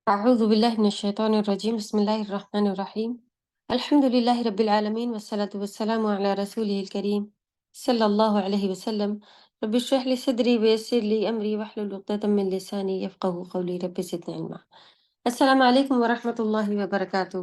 أعوذ بالله من الشيطان الرجيم بسم الله الرحمن الرحيم الحمد لله رب العالمين والصلاة والسلام على رسوله الكريم صلى الله عليه وسلم رب اشرح لي صدري ويسر لي أمري واحلل عقدة من لساني يفقه قولي رب زدني علما السلام عليكم ورحمة الله وبركاته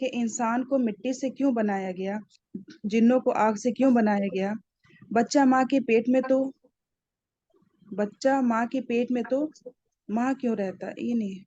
کہ انسان کو مٹی سے کیوں بنایا گیا، جنوں کو آگ سے کیوں بنایا گیا، بچہ ماں کے پیٹ میں تو بچہ ماں کے پیٹ میں تو ماں کیوں رہتا، یہ نہیں،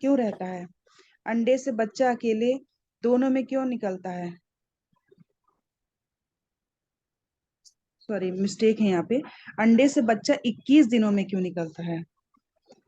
کیوں رہتا ہے، انڈے سے بچہ اکیلے دونوں میں کیوں نکلتا ہے، سوری مسٹیک ہے یہاں پہ، انڈے سے بچہ 21 دنوں میں کیوں نکلتا ہے،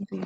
جی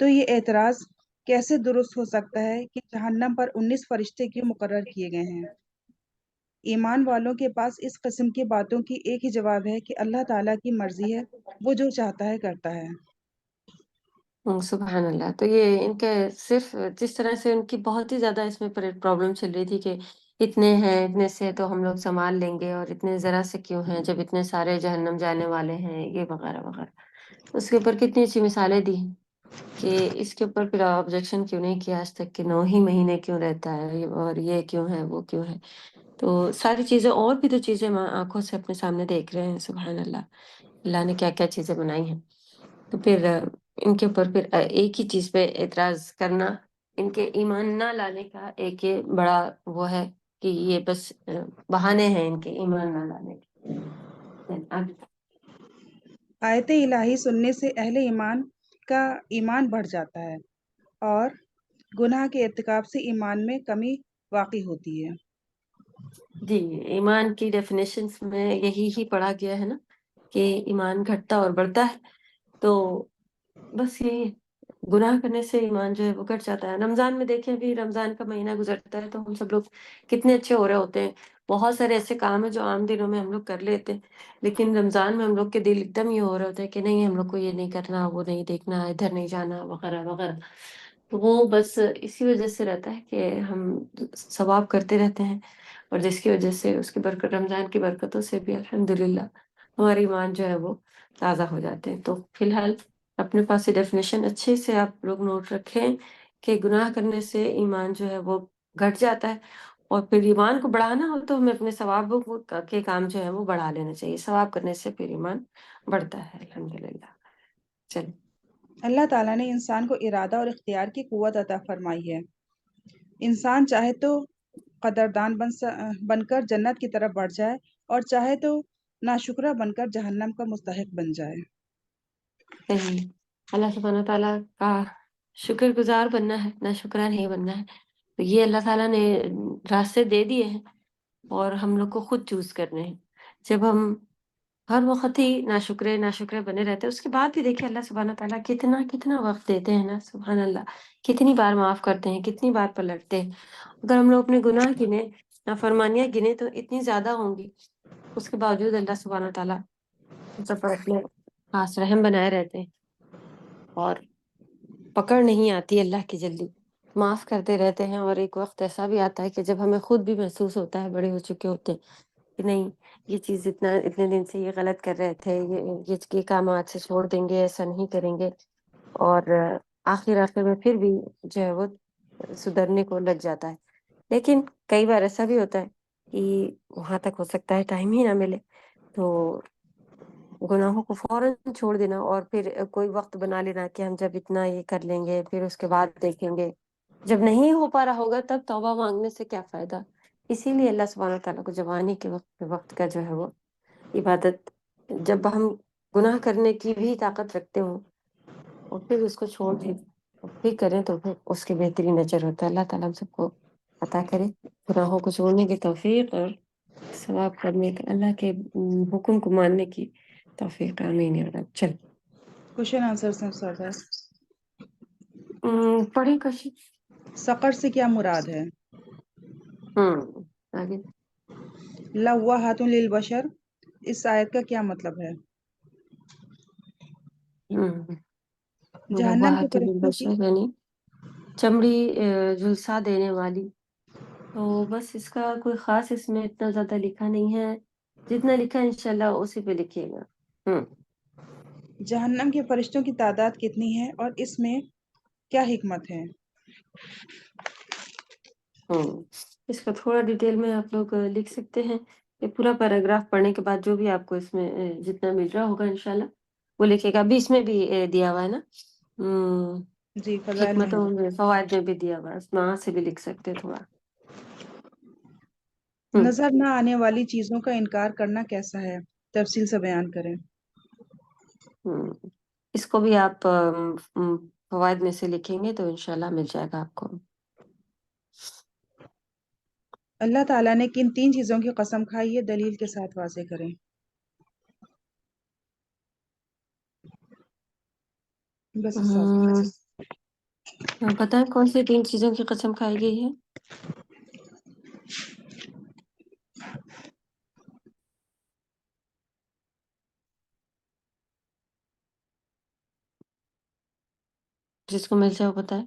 تو یہ اعتراض کیسے درست ہو سکتا ہے کہ جہنم پر 19 فرشتے کیوں مقرر کیے گئے ہیں؟ ایمان والوں کے پاس اس قسم کی باتوں کی ایک ہی جواب ہے کہ اللہ تعالیٰ کی مرضی ہے، وہ جو چاہتا ہے کرتا ہے۔ سبحان اللہ. تو یہ ان کے صرف جس طرح سے ان کی بہت ہی زیادہ اس میں پرابلم چل رہی تھی کہ اتنے ہیں اتنے سے تو ہم لوگ سنبھال لیں گے اور اتنے ذرا سے کیوں ہیں جب اتنے سارے جہنم جانے والے ہیں یہ وغیرہ وغیرہ. اس کے اوپر کتنی اچھی مثالیں دی ہیں کہ اس کے اوپر پھر آبجیکشن کیوں نہیں کیا آج تک کہ 9 ہی مہینے کیوں رہتا ہے اور یہ کیوں ہے وہ کیوں ہے. تو ساری چیزیں اور بھی تو چیزیں ہم آنکھوں سے اپنے سامنے دیکھ رہے ہیں. سبحان اللہ. اللہ نے کیا کیا چیزیں بنائی ہیں. تو پھر ان کے اوپر پھر ایک ہی چیز پہ اعتراض کرنا ان کے ایمان نہ لانے کا ایک یہ بڑا وہ ہے کہ یہ بس بہانے ہیں ان کے ایمان نہ لانے کے. آیت الہی سننے سے اہل ایمان کا ایمان بڑھ جاتا ہے اور گناہ کے ارتکاب سے ایمان میں کمی واقع ہوتی ہے۔ جی ایمان کی ڈیفینیشنز میں یہی ہی پڑھا گیا ہے نا کہ ایمان گھٹتا اور بڑھتا ہے. تو بس یہی ہے. گناہ کرنے سے ایمان جو ہے وہ گھٹ جاتا ہے. رمضان میں دیکھیں ابھی رمضان کا مہینہ گزرتا ہے تو ہم سب لوگ کتنے اچھے ہو رہے ہوتے ہیں. بہت سارے ایسے کام ہیں جو عام دنوں میں ہم لوگ کر لیتے ہیں لیکن رمضان میں ہم لوگ کے دل ایک دم یہ ہو رہا ہوتا ہے کہ نہیں ہم لوگ کو یہ نہیں کرنا وہ نہیں دیکھنا ادھر نہیں جانا وغیرہ وغیرہ. تو وہ بس اسی وجہ سے رہتا ہے کہ ہم ثواب کرتے رہتے ہیں اور جس کی وجہ سے اس کی برکت رمضان کی برکتوں سے بھی الحمدللہ ہماری ایمان جو ہے وہ تازہ ہو جاتے ہیں. تو فی الحال اپنے پاس یہ ڈیفینیشن اچھے سے آپ لوگ نوٹ رکھیں کہ گناہ کرنے سے ایمان جو ہے وہ گھٹ جاتا ہے اور پھر ایمان کو بڑھانا ہو تو ہمیں اپنے ثواب کے کام جو ہے وہ بڑھا لینا چاہیے. ثواب کرنے سے پھر ایمان بڑھتا ہے الحمدللہ. چلیں. اللہ تعالیٰ نے انسان کو ارادہ اور اختیار کی قوت عطا فرمائی ہے۔ انسان چاہے تو قدردان بن کر جنت کی طرف بڑھ جائے اور چاہے تو ناشکرہ بن کر جہنم کا مستحق بن جائے۔ صحیح. اللہ سبحانہ تعالیٰ کا شکر گزار بننا ہے نہ شکرہ نہیں بننا ہے. تو یہ اللہ تعالیٰ نے راستے دے دیے ہیں اور ہم لوگ کو خود چوز کرنے ہیں. جب ہم ہر وقت ہی ناشکرے بنے رہتے ہیں اس کے بعد بھی دیکھیں اللہ سبحانہ تعالیٰ کتنا کتنا وقت دیتے ہیں نا. سبحان اللہ. کتنی بار معاف کرتے ہیں کتنی بار پلٹتے ہیں. اگر ہم لوگ اپنے گناہ گنے نافرمانیاں گنے تو اتنی زیادہ ہوں گی. اس کے باوجود اللہ سبحانہ تعالیٰ ہم سب پر اپنے خاص رحم بنائے رہتے ہیں اور پکڑ نہیں آتی اللہ کی جلدی. معاف کرتے رہتے ہیں اور ایک وقت ایسا بھی آتا ہے کہ جب ہمیں خود بھی محسوس ہوتا ہے بڑے ہو چکے ہوتے ہیں کہ نہیں یہ چیز اتنے دن سے یہ غلط کر رہے تھے یہ کام آج سے چھوڑ دیں گے ایسا نہیں کریں گے اور آخر میں پھر بھی جو ہے وہ سدھرنے کو لگ جاتا ہے. لیکن کئی بار ایسا بھی ہوتا ہے کہ وہاں تک ہو سکتا ہے ٹائم ہی نہ ملے تو گناہوں کو فوراً چھوڑ دینا اور پھر کوئی وقت بنا لینا کہ ہم جب اتنا یہ کر لیں گے پھر اس کے بعد دیکھیں گے. جب نہیں ہو پا رہا ہوگا تب توبہ مانگنے سے کیا فائدہ. اسی لیے اللہ سبحانہ تعالیٰ کو جوانی کے وقت کا جو ہے وہ عبادت جب ہم گناہ کرنے کی بھی طاقت رکھتے ہوں اور پھر اس کو چھوڑ دیں اور پھر کریں تو پھر اس کے بہترین اجر ہوتا ہے. اللہ تعالیٰ ہم سب کو عطا کرے گناہوں کو چھوڑنے کی توفیق اور ثواب کرنے کے اللہ کے حکم کو ماننے کی توفیق. آمین یا رب. چل کوشچن آنسر سر ہے، پڑھی کشی. سقر سے کیا مراد ہے؟ آگے. لواحۃ للبشر، اس آیت کا کیا مطلب ہے؟ جہنم کے لواحۃ فرشتوں کی للبشر یعنی چمڑی جھلسا دینے والی. تو بس اس کا کوئی خاص اس میں اتنا زیادہ لکھا نہیں ہے. جتنا لکھا ہے انشاءاللہ اسی پہ لکھیے گا. جہنم کے فرشتوں کی تعداد کتنی ہے اور اس میں کیا حکمت ہے؟ اس کا تھوڑا ڈیٹیل میں آپ لوگ لکھ سکتے ہیں. یہ پورا پیراگراف پڑھنے کے بعد جو بھی آپ کو اس میں جتنا مل رہا ہوگا انشاءاللہ وہ لکھے گا. ابھی اس میں بھی دیا ہوا ہے نا جی فضائل میں حکمتوں ہے. میں فوائد میں بھی دیا ہوا ہے. اس میں وہاں سے بھی لکھ سکتے ہیں تھوڑا. ہوں نظر نہ آنے والی چیزوں کا انکار کرنا کیسا ہے؟ تفصیل سے بیان کریں. ہوں. اس کو بھی آپ فوائد میں سے لکھیں گے تو انشاءاللہ مل جائے گا آپ کو. اللہ تعالیٰ نے کن 3 چیزوں کی قسم کھائی ہے؟ دلیل کے ساتھ واضح کریں. بس اس ساتھ. بتائیں کون سی 3 چیزوں کی قسم کھائی گئی ہے؟ جس کو مل جائے وہ بتائیں.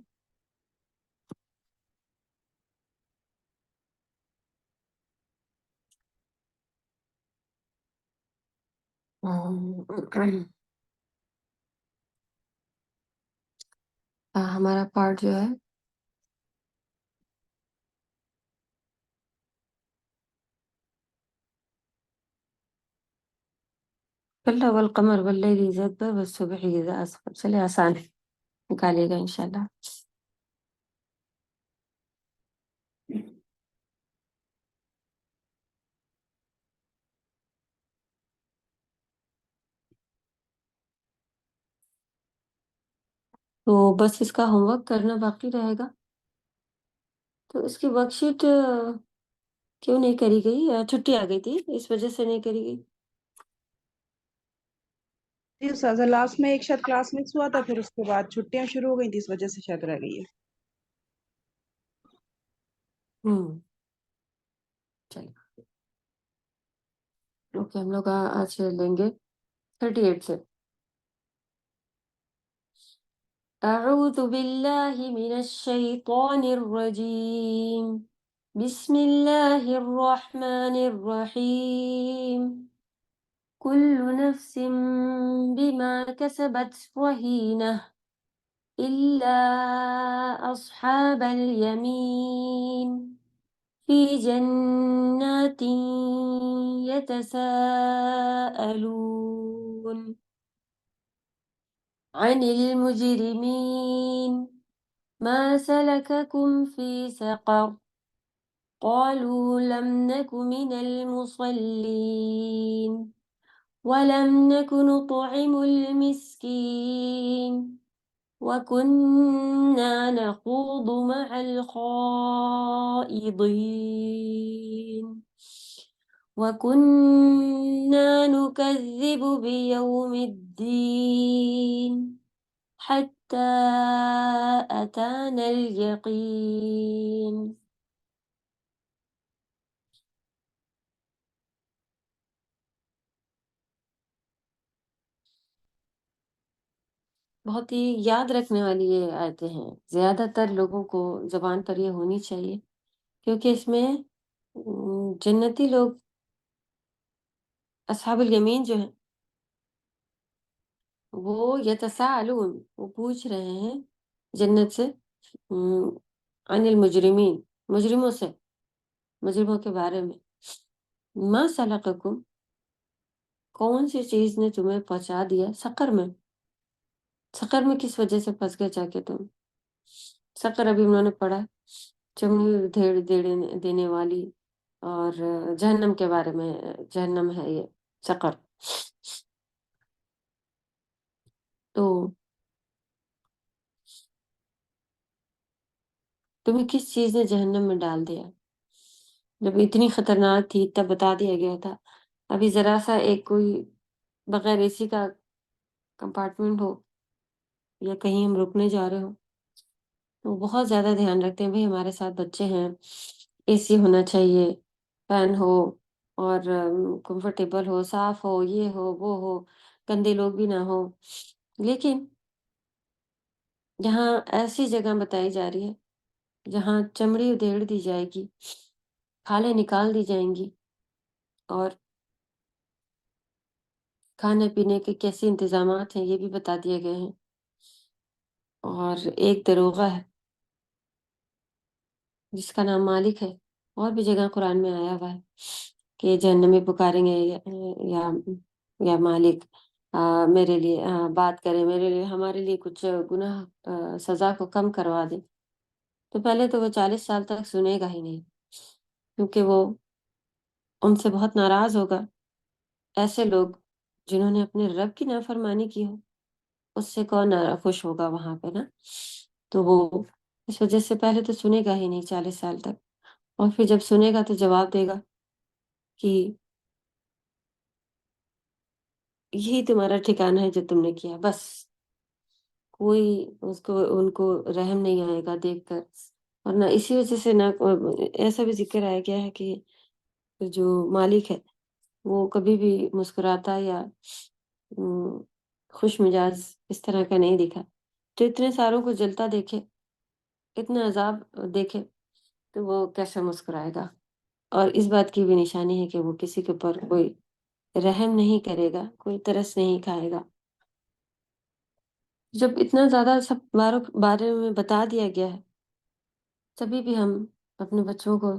ہمارا پارٹ جو ہے کلا والقمر واللیل اذا ادبر والصبح اذا اسفر. چلے آسان ہے نکالیے گا انشاءاللہ. تو بس اس کا ہوم ورک کرنا باقی رہے گا. تو اس کی ورک شیٹ کیوں نہیں کری گئی؟ چھٹی آ گئی تھی اس وجہ سے نہیں کری گئی. جی استاذ لاسٹ میں ایک شاید کلاس مکس ہوا تھا، پھر اس کے بعد چھٹیاں شروع ہو گئی تھی، اس وجہ سے شاید رہ گئی ہے. چلیے اوکے. ہم لوگ آج لیں گے 38 سے. اعوذ باللہ من الشیطان الرجیم. بسم اللہ الرحمن الرحیم. كل نفس بما كسبت رهينة إلا أصحاب اليمين في جنات يتساءلون عن المجرمين ما سلككم في سقر قالوا لم نك من المصلين ولم نك نطعم المسكين وكنا نخوض مع الخائضين وكنا نكذب بيوم الدين حتى أتانا اليقين. بہت ہی یاد رکھنے والی یہ آیتیں ہیں. زیادہ تر لوگوں کو زبان پر یہ ہونی چاہیے کیونکہ اس میں جنتی لوگ اصحاب الیمین جو ہیں وہ یتساءلون وہ پوچھ رہے ہیں جنت سے عن المجرمین مجرموں سے مجرموں کے بارے میں. ما سلککم کون سی چیز نے تمہیں پہنچا دیا سقر میں. سقر میں کس وجہ سے پھنس گئے جا کے تم. سقر ابھی انہوں نے پڑھا چمڑی دھیڑ دینے والی اور جہنم کے بارے میں. جہنم ہے یہ سقر. تو تمہیں کس چیز نے جہنم میں ڈال دیا جب اتنی خطرناک تھی تب بتا دیا گیا تھا. ابھی ذرا سا ایک کوئی بغیر اے سی کا کمپارٹمنٹ ہو یا کہیں ہم رکنے جا رہے ہو تو بہت زیادہ دھیان رکھتے ہیں بھائی ہمارے ساتھ بچے ہیں اے سی ہونا چاہیے فین ہو اور کمفرٹیبل ہو صاف ہو یہ ہو وہ ہو گندے لوگ بھی نہ ہو. لیکن یہاں ایسی جگہ بتائی جا رہی ہے جہاں چمڑی ادھیڑ دی جائے گی کھالیں نکال دی جائیں گی اور کھانے پینے کے کیسے انتظامات ہیں یہ بھی بتا دیے گئے ہیں. اور ایک دروغہ ہے جس کا نام مالک ہے اور بھی جگہ قرآن میں آیا ہوا ہے کہ جہنمی پکاریں گے یا یا مالک میرے لیے بات کرے، میرے لیے ہمارے لیے کچھ گناہ سزا کو کم کروا دے. تو پہلے تو وہ 40 سال تک سنے گا ہی نہیں، کیونکہ وہ ان سے بہت ناراض ہوگا. ایسے لوگ جنہوں نے اپنے رب کی نافرمانی کی ہو، اس سے کون خوش ہوگا وہاں پہ نا. تو وہ اس وجہ سے پہلے تو سنے گا ہی نہیں 40 سال تک، اور پھر جب سنے گا تو جواب دے گا کہ یہی تمہارا ٹھکانہ ہے جو تم نے کیا. بس کوئی ان کو رحم نہیں آئے گا دیکھ کر. اور نہ اسی وجہ سے نہ ایسا بھی ذکر آیا گیا ہے کہ جو مالک ہے وہ کبھی بھی مسکراتا یا خوش مزاج اس طرح کا نہیں دکھا. تو اتنے ساروں کو جلتا دیکھے، اتنا عذاب دیکھے، تو وہ کیسے مسکرائے گا. اور اس بات کی بھی نشانی ہے کہ وہ کسی کے اوپر کوئی رحم نہیں کرے گا، کوئی ترس نہیں کھائے گا. جب اتنا زیادہ سب بارے میں بتا دیا گیا ہے، تبھی بھی ہم اپنے بچوں کو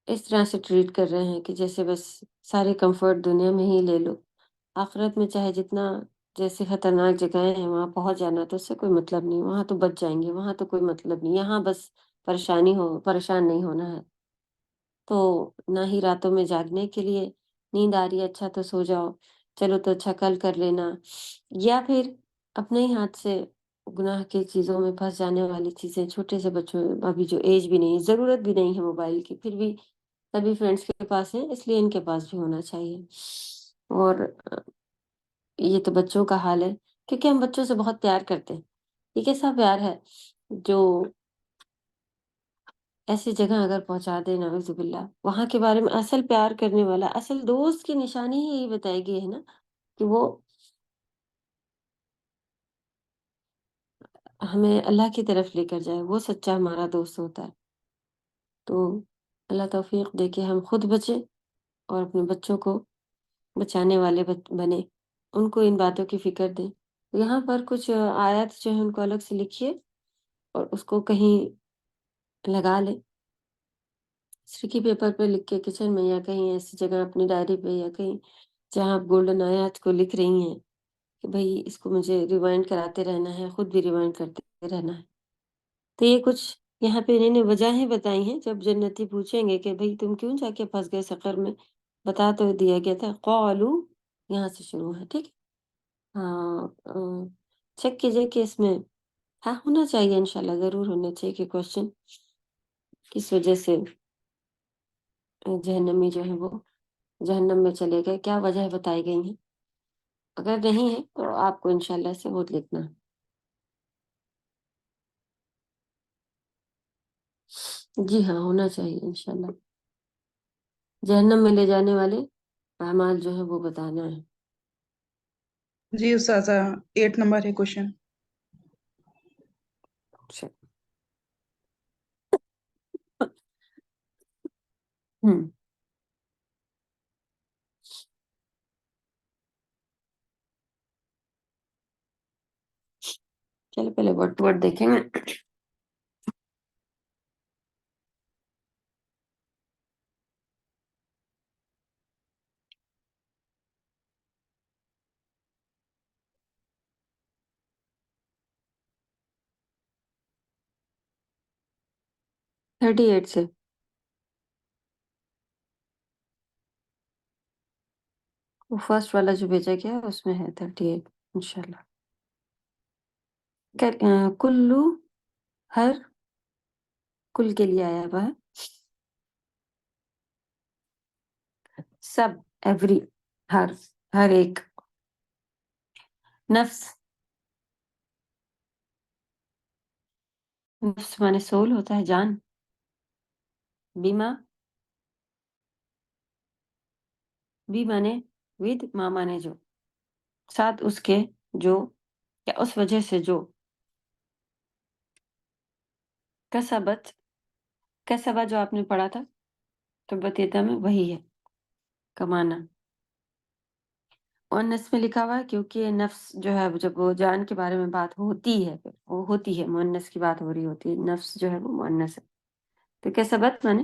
اس طرح سے ٹریٹ کر رہے ہیں کہ جیسے بس سارے کمفرٹ دنیا میں ہی لے لو، آخرت میں چاہے جتنا جیسے خطرناک جگہیں ہیں وہاں پہنچ جانا تو اس سے کوئی مطلب نہیں، وہاں تو بچ جائیں گے، وہاں تو کوئی مطلب نہیں، یہاں بس پریشان نہیں ہونا ہے. تو نہ ہی راتوں میں جاگنے کے لیے نیند آ رہی ہے، اچھا تو سو جاؤ، چلو تو اچھا کل کر لینا، یا پھر اپنے ہی ہاتھ سے گناہ کی چیزوں میں پھنس جانے والی چیزیں. چھوٹے سے بچوں، ابھی جو ایج بھی نہیں، ضرورت بھی نہیں ہے موبائل کی، پھر بھی سبھی فرینڈس کے پاس ہے، اس لیے ان کے پاس بھی ہونا چاہیے. اور یہ تو بچوں کا حال ہے، کیونکہ ہم بچوں سے بہت پیار کرتے ہیں. یہ کیسا پیار ہے جو ایسی جگہ اگر پہنچا دے، نعوذ باللہ. وہاں کے بارے میں اصل پیار کرنے والا، اصل دوست کی نشانی ہی یہی بتائی گئی ہے نا، کہ وہ ہمیں اللہ کی طرف لے کر جائے، وہ سچا ہمارا دوست ہوتا ہے. تو اللہ توفیق دے کہ ہم خود بچیں اور اپنے بچوں کو بچانے والے بنے، ان کو ان باتوں کی فکر دیں. یہاں پر کچھ آیات جو ہیں ان کو الگ سے لکھیے اور اس کو کہیں لگا لیں، اسٹیکی پیپر پہ لکھ کے کچن میں، یا کہیں ایسی جگہ اپنی ڈائری پہ، یا کہیں جہاں آپ گولڈن آیات کو لکھ رہی ہیں کہ بھئی اس کو مجھے ریوائنڈ کراتے رہنا ہے، خود بھی ریوائنڈ کرتے رہنا ہے. تو یہ کچھ یہاں پہ انہوں نے وجہیں بتائی ہیں. جب جنتی پوچھیں گے کہ بھئی تم کیوں جا کے پھنس گئے سقر میں، بتا تو دیا گیا تھا، قالو یہاں سے شروع ہے. ٹھیک ہے، ہاں چیک کیجئے کہ اس میں ہاں ہونا چاہیے، انشاءاللہ ضرور ہونا چاہیے کہ کوشچن کس وجہ سے جہنمی جو ہے وہ جہنم میں چلے گئے، کیا وجہ بتائی گئی ہیں. اگر نہیں ہے تو آپ کو انشاءاللہ سے وہ لکھنا ہے. جی ہاں ہونا چاہیے انشاءاللہ. جہنم میں لے جانے والے اعمال جو ہے وہ بتانا ہے. جی استاذہ 8 نمبر ہے کوشچن. اچھا. ہوں چلو پہلے ورڈ ٹو ورڈ دیکھیں گے. 38 سے وہ فرسٹ والا جو بھیجا گیا ہے اس میں ہے 38 انشاءاللہ. کلو ہر کل کے لیے آیا ہوا ہے، سب، ایوری، ہر ایک. نفس، نفس مانے سول ہوتا ہے، جان. بیما، بی مانے ود، ماں مانے جو، ساتھ اس کے جو، یا اس وجہ سے جو. کسبت، کسبہ جو آپ نے پڑھا تھا تبت یدا میں، وہی ہے کمانا. مؤنث میں لکھا ہوا ہے کیونکہ نفس جو ہے جب وہ جان کے بارے میں بات ہوتی ہے، پھر وہ ہوتی ہے، مؤنث کی بات ہو رہی ہوتی ہے، نفس جو ہے وہ مؤنث ہے. تو کسبت مانے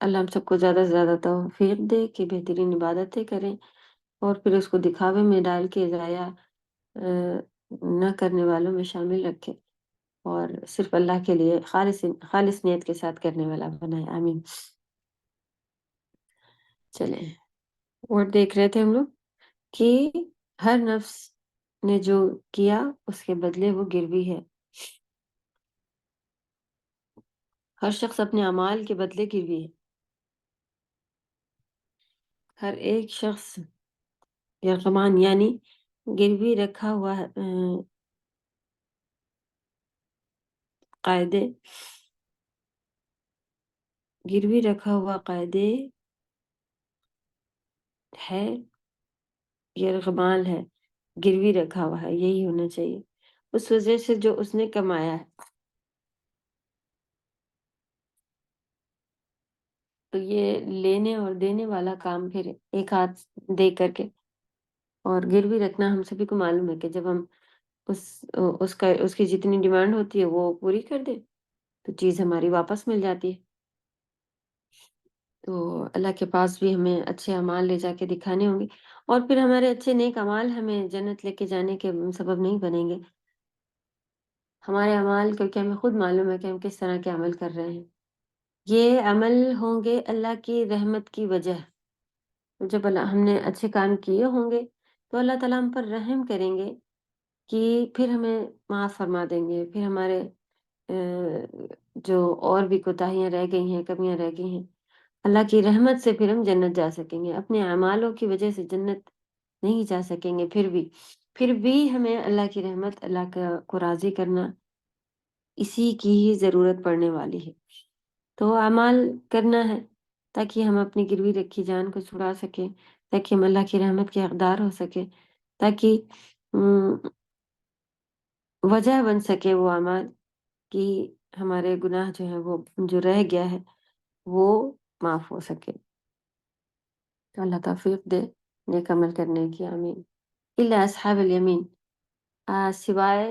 اللہ ہم سب کو زیادہ سے زیادہ توفیق دے کہ بہترین عبادتیں کریں اور پھر اس کو دکھاوے میں ڈال کے ضائع نہ کرنے والوں میں شامل رکھے اور صرف اللہ کے لیے خالص نیت کے ساتھ کرنے والا بنائے. آمین. چلیں اور دیکھ رہے تھے ہم لوگ کہ ہر نفس نے جو کیا اس کے بدلے وہ گروی ہے. ہر شخص اپنے اعمال کے بدلے گروی ہے. ہر ایک شخص یرغمان یعنی گروی رکھا ہوا قاعدے گروی رکھا ہوا قاعدے ہے یرغمال ہے گروی رکھا ہوا ہے. یہی ہونا چاہیے اس وجہ سے جو اس نے کمایا ہے. تو یہ لینے اور دینے والا کام پھر ایک ہاتھ دے کر کے اور گروی رکھنا ہم سبھی کو معلوم ہے کہ جب ہم اس کی جتنی ڈیمانڈ ہوتی ہے وہ پوری کر دے تو چیز ہماری واپس مل جاتی ہے. تو اللہ کے پاس بھی ہمیں اچھے اعمال لے جا کے دکھانے ہوں گے اور پھر ہمارے اچھے نیک اعمال ہمیں جنت لے کے جانے کے سبب نہیں بنیں گے. ہمارے اعمال کیونکہ ہمیں خود معلوم ہے کہ ہم کس طرح کے عمل کر رہے ہیں. یہ عمل ہوں گے اللہ کی رحمت کی وجہ. جب ہم نے اچھے کام کیے ہوں گے تو اللہ تعالیٰ ہم پر رحم کریں گے کہ پھر ہمیں معاف فرما دیں گے. پھر ہمارے جو اور بھی کوتاہیاں رہ گئی ہیں کمیاں رہ گئی ہیں اللہ کی رحمت سے پھر ہم جنت جا سکیں گے. اپنے اعمالوں کی وجہ سے جنت نہیں جا سکیں گے. پھر بھی ہمیں اللہ کی رحمت اللہ کو راضی کرنا اسی کی ہی ضرورت پڑنے والی ہے. تو اعمال کرنا ہے تاکہ ہم اپنی گروی رکھی جان کو چھڑا سکیں تاکہ ہم اللہ کی رحمت کے حقدار ہو سکے تاکہ وجہ بن سکے وہ اعمال کہ ہمارے گناہ جو ہیں وہ جو رہ گیا ہے وہ معاف ہو سکے. تو اللہ توفیق دے نیک عمل کرنے کی. آمین. الا اصحاب الیمین سوائے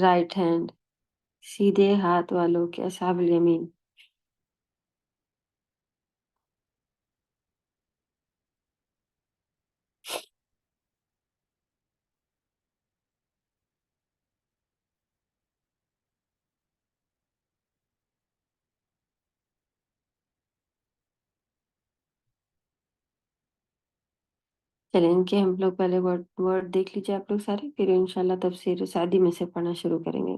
رائٹ ہینڈ سیدھے ہاتھ والوں کے اصحاب الیمین. چلیں ان کے ہم لوگ پہلے ورڈ دیکھ لیجیے آپ لوگ سارے پھر انشاءاللہ تفسیر سعدی میں سے پڑھنا شروع کریں گے.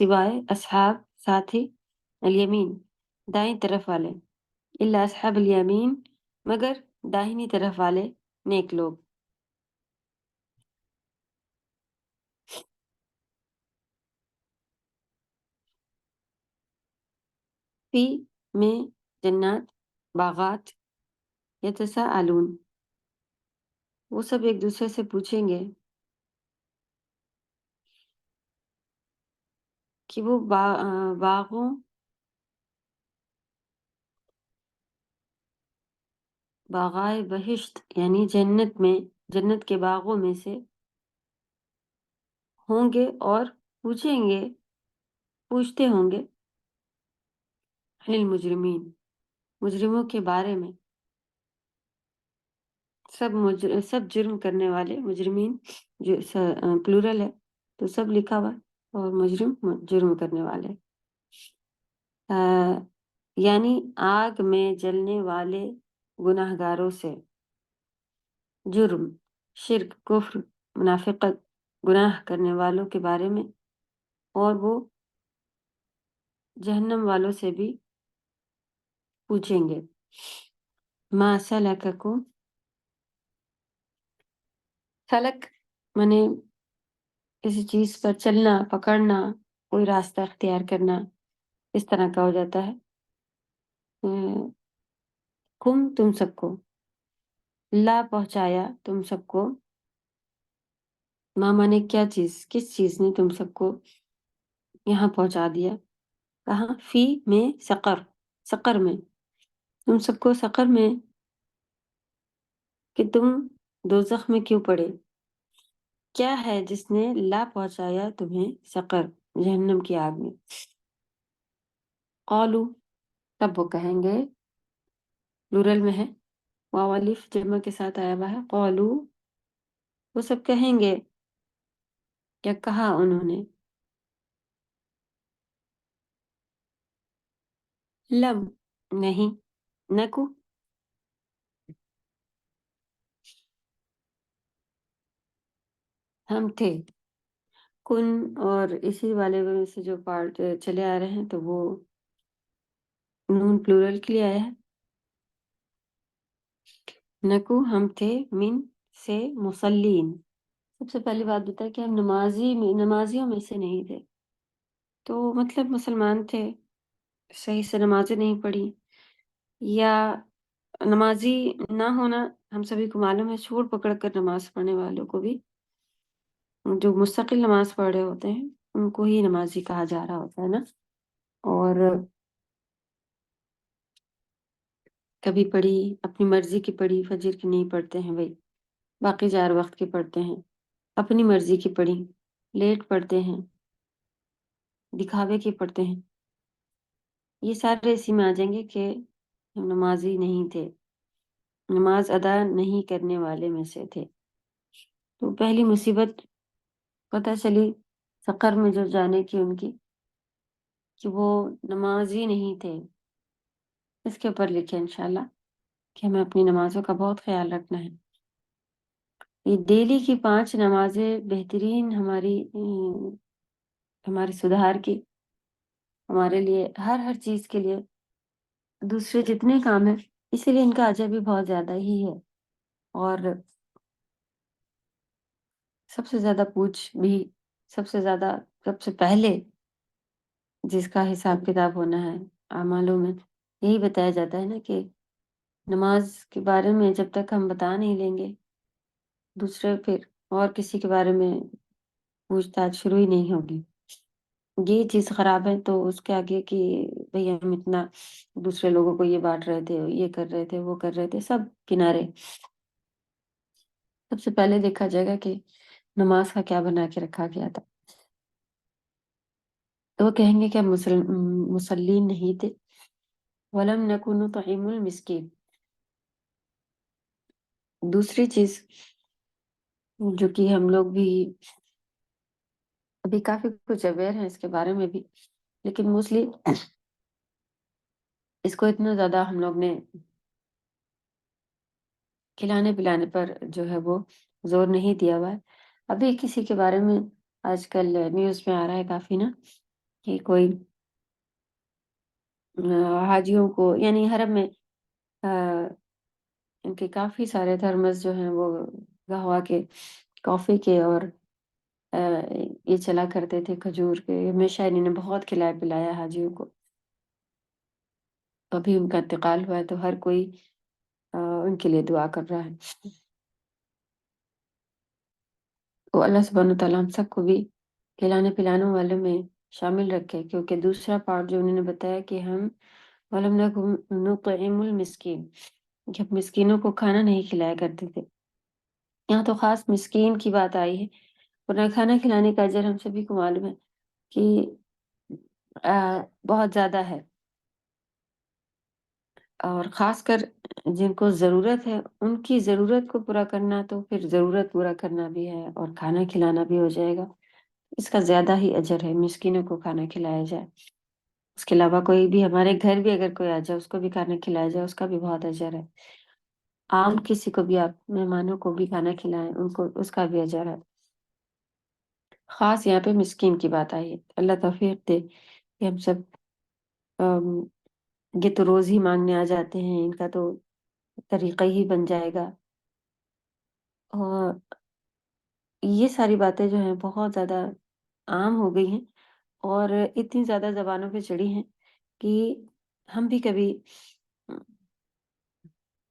سوائے اصحاب ساتھی الیمین دائیں طرف والے. الا اصحاب الیمین مگر داہنی طرف والے نیک لوگ. فی میں جنات باغات یتساءلون وہ سب ایک دوسرے سے پوچھیں گے کہ وہ باغائے بہشت یعنی جنت کے باغوں میں سے ہوں گے اور پوچھتے ہوں گے عن المجرمین مجرموں کے بارے میں. سب جرم کرنے والے مجرمین جو پلورل ہے تو سب لکھا ہوا اور مجرم جرم کرنے والے. یعنی آگ میں جلنے والے گناہ گاروں سے جرم شرک کفر منافقت گناہ کرنے والوں کے بارے میں اور وہ جہنم والوں سے بھی پوچھیں گے. ما سلککم سلک مانے کسی چیز پر چلنا پکڑنا کوئی راستہ اختیار کرنا اس طرح کا ہو جاتا ہے. کم تم سب کو لا پہنچایا تم سب کو، ماما نے کیا چیز، کس چیز نے تم سب کو یہاں پہنچا دیا؟ کہاں؟ فی میں سقر، سقر میں، تم سب کو سقر میں، کہ تم دوزخ میں کیوں پڑے؟ کیا ہے جس نے لا پہنچایا تمہیں سقر، جہنم کی آگ میں؟ قالو، تب وہ کہیں گے، پلورل میں ہے، واو الف جمع کے ساتھ آیا ہوا ہے، قالو، وہ سب کہیں گے، کیا کہا انہوں نے؟ لم، نہیں، نکو، ہم تھے، کن اور اسی والے میں سے جو پارٹ چلے آ رہے ہیں تو وہ نون پلورل کے لیے آیا ہے، نکو ہم تھے، من سے، مسلین، سب سے پہلی بات بتا ہے کہ ہم نمازیوں میں سے نہیں تھے، تو مطلب مسلمان تھے، صحیح سے نمازیں نہیں پڑھی، یا نمازی نہ ہونا ہم سبھی کو معلوم ہے، چھوڑ پکڑ کر نماز پڑھنے والوں کو بھی، جو مستقل نماز پڑھ رہے ہوتے ہیں ان کو ہی نمازی کہا جا رہا ہوتا ہے نا، اور کبھی پڑھی، اپنی مرضی کی پڑھی، فجر کی نہیں پڑھتے ہیں بھائی، باقی 4 وقت کی پڑھتے ہیں، اپنی مرضی کی پڑھی، لیٹ پڑھتے ہیں، دکھاوے کی پڑھتے ہیں، یہ سارے اسی میں آ جائیں گے کہ ہم نمازی نہیں تھے، نماز ادا نہیں کرنے والے میں سے تھے۔ تو پہلی مصیبت پتہ چلی سقر میں جو جانے کی ان کی، کہ وہ نمازی نہیں تھے۔ اس کے اوپر لکھے انشاءاللہ کہ ہمیں اپنی نمازوں کا بہت خیال رکھنا ہے۔ یہ ڈیلی کی 5 نمازیں بہترین ہمارے سدھار کی، ہمارے لیے ہر چیز کے لیے، دوسرے جتنے کام ہیں اسی لیے ان کا اجر بھی بہت زیادہ ہی ہے، اور سب سے زیادہ پوچھ بھی، سب سے پہلے جس کا حساب کتاب ہونا ہے اعمالوں میں، یہی بتایا جاتا ہے نا کہ نماز کے بارے میں جب تک ہم بتا نہیں لیں گے، دوسرے پھر اور کسی کے بارے میں پوچھ تاچھ شروع ہی نہیں ہوگی۔ یہ چیز خراب ہے تو اس کے آگے کہ بھئی ہم اتنا دوسرے لوگوں کو یہ بانٹ رہے تھے، یہ کر رہے تھے، وہ کر رہے تھے، سب کنارے، سب سے پہلے دیکھا جائے گا کہ نماز کا کیا بنا کے رکھا گیا تھا۔ تو وہ کہیں گے کہ ہم مسلین نہیں تھے، وَلَمْ نَكُ نُطْعِمُ الْمِسْكِينَ۔ دوسری چیز جو کہ ہم لوگ بھی ابھی کافی کچھ اویئر ہیں اس کے بارے میں بھی، لیکن موسٹلی اس کو اتنا زیادہ ہم لوگ نے کھلانے پلانے پر جو ہے وہ زور نہیں دیا ہوا ہے۔ ابھی کسی کے بارے میں آج کل نیوز میں آ رہا ہے کافی نا، کہ کوئی حاجیوں کو، یعنی حرم میں ان کے کافی سارے تھرمس جو ہیں وہ گہوا کے، کافی کے، اور یہ چلا کرتے تھے کھجور کے، ہمیشہ انہوں نے بہت کھلایا پلایا حاجیوں کو۔ ابھی ان کا انتقال ہوا ہے تو ہر کوئی ان کے لیے دعا کر رہا ہے۔ تو اللہ سبحانہ تعالیٰ ہم سب کو بھی کھلانے پلانے والوں میں شامل رکھے، کیونکہ دوسرا پارٹ جو انہوں نے بتایا کہ ہم وَلَمْ نَكُ نُطْعِمُ الْمِسْكِينَ، کہ ہم مسکینوں کو کھانا نہیں کھلایا کرتے تھے۔ یہاں تو خاص مسکین کی بات آئی ہے، ورنہ کھانا کھلانے کا اجر ہم سبھی کو معلوم ہے کہ بہت زیادہ ہے، اور خاص کر جن کو ضرورت ہے ان کی ضرورت کو پورا کرنا، تو پھر ضرورت پورا کرنا بھی ہے اور کھانا کھلانا بھی ہو جائے گا، اس کا زیادہ ہی اجر ہے، مسکینوں کو کھانا کھلایا جائے۔ اس کے علاوہ کوئی بھی ہمارے گھر بھی اگر کوئی آ جائے اس کو بھی کھانا کھلایا جائے، اس کا بھی بہت اجر ہے۔ عام کسی کو بھی آپ مہمانوں کو بھی کھانا کھلائیں، ان کو اس کا بھی اجر ہے۔ خاص یہاں پہ مسکین کی بات آئی ہے، اللہ توفیق دے کہ ہم سب یہ تو روز ہی مانگنے آ جاتے ہیں، ان کا تو طریقہ ہی بن جائے گا، اور یہ ساری باتیں جو ہیں بہت زیادہ عام ہو گئی ہیں اور اتنی زیادہ زبانوں پہ چڑھی ہیں کہ ہم بھی کبھی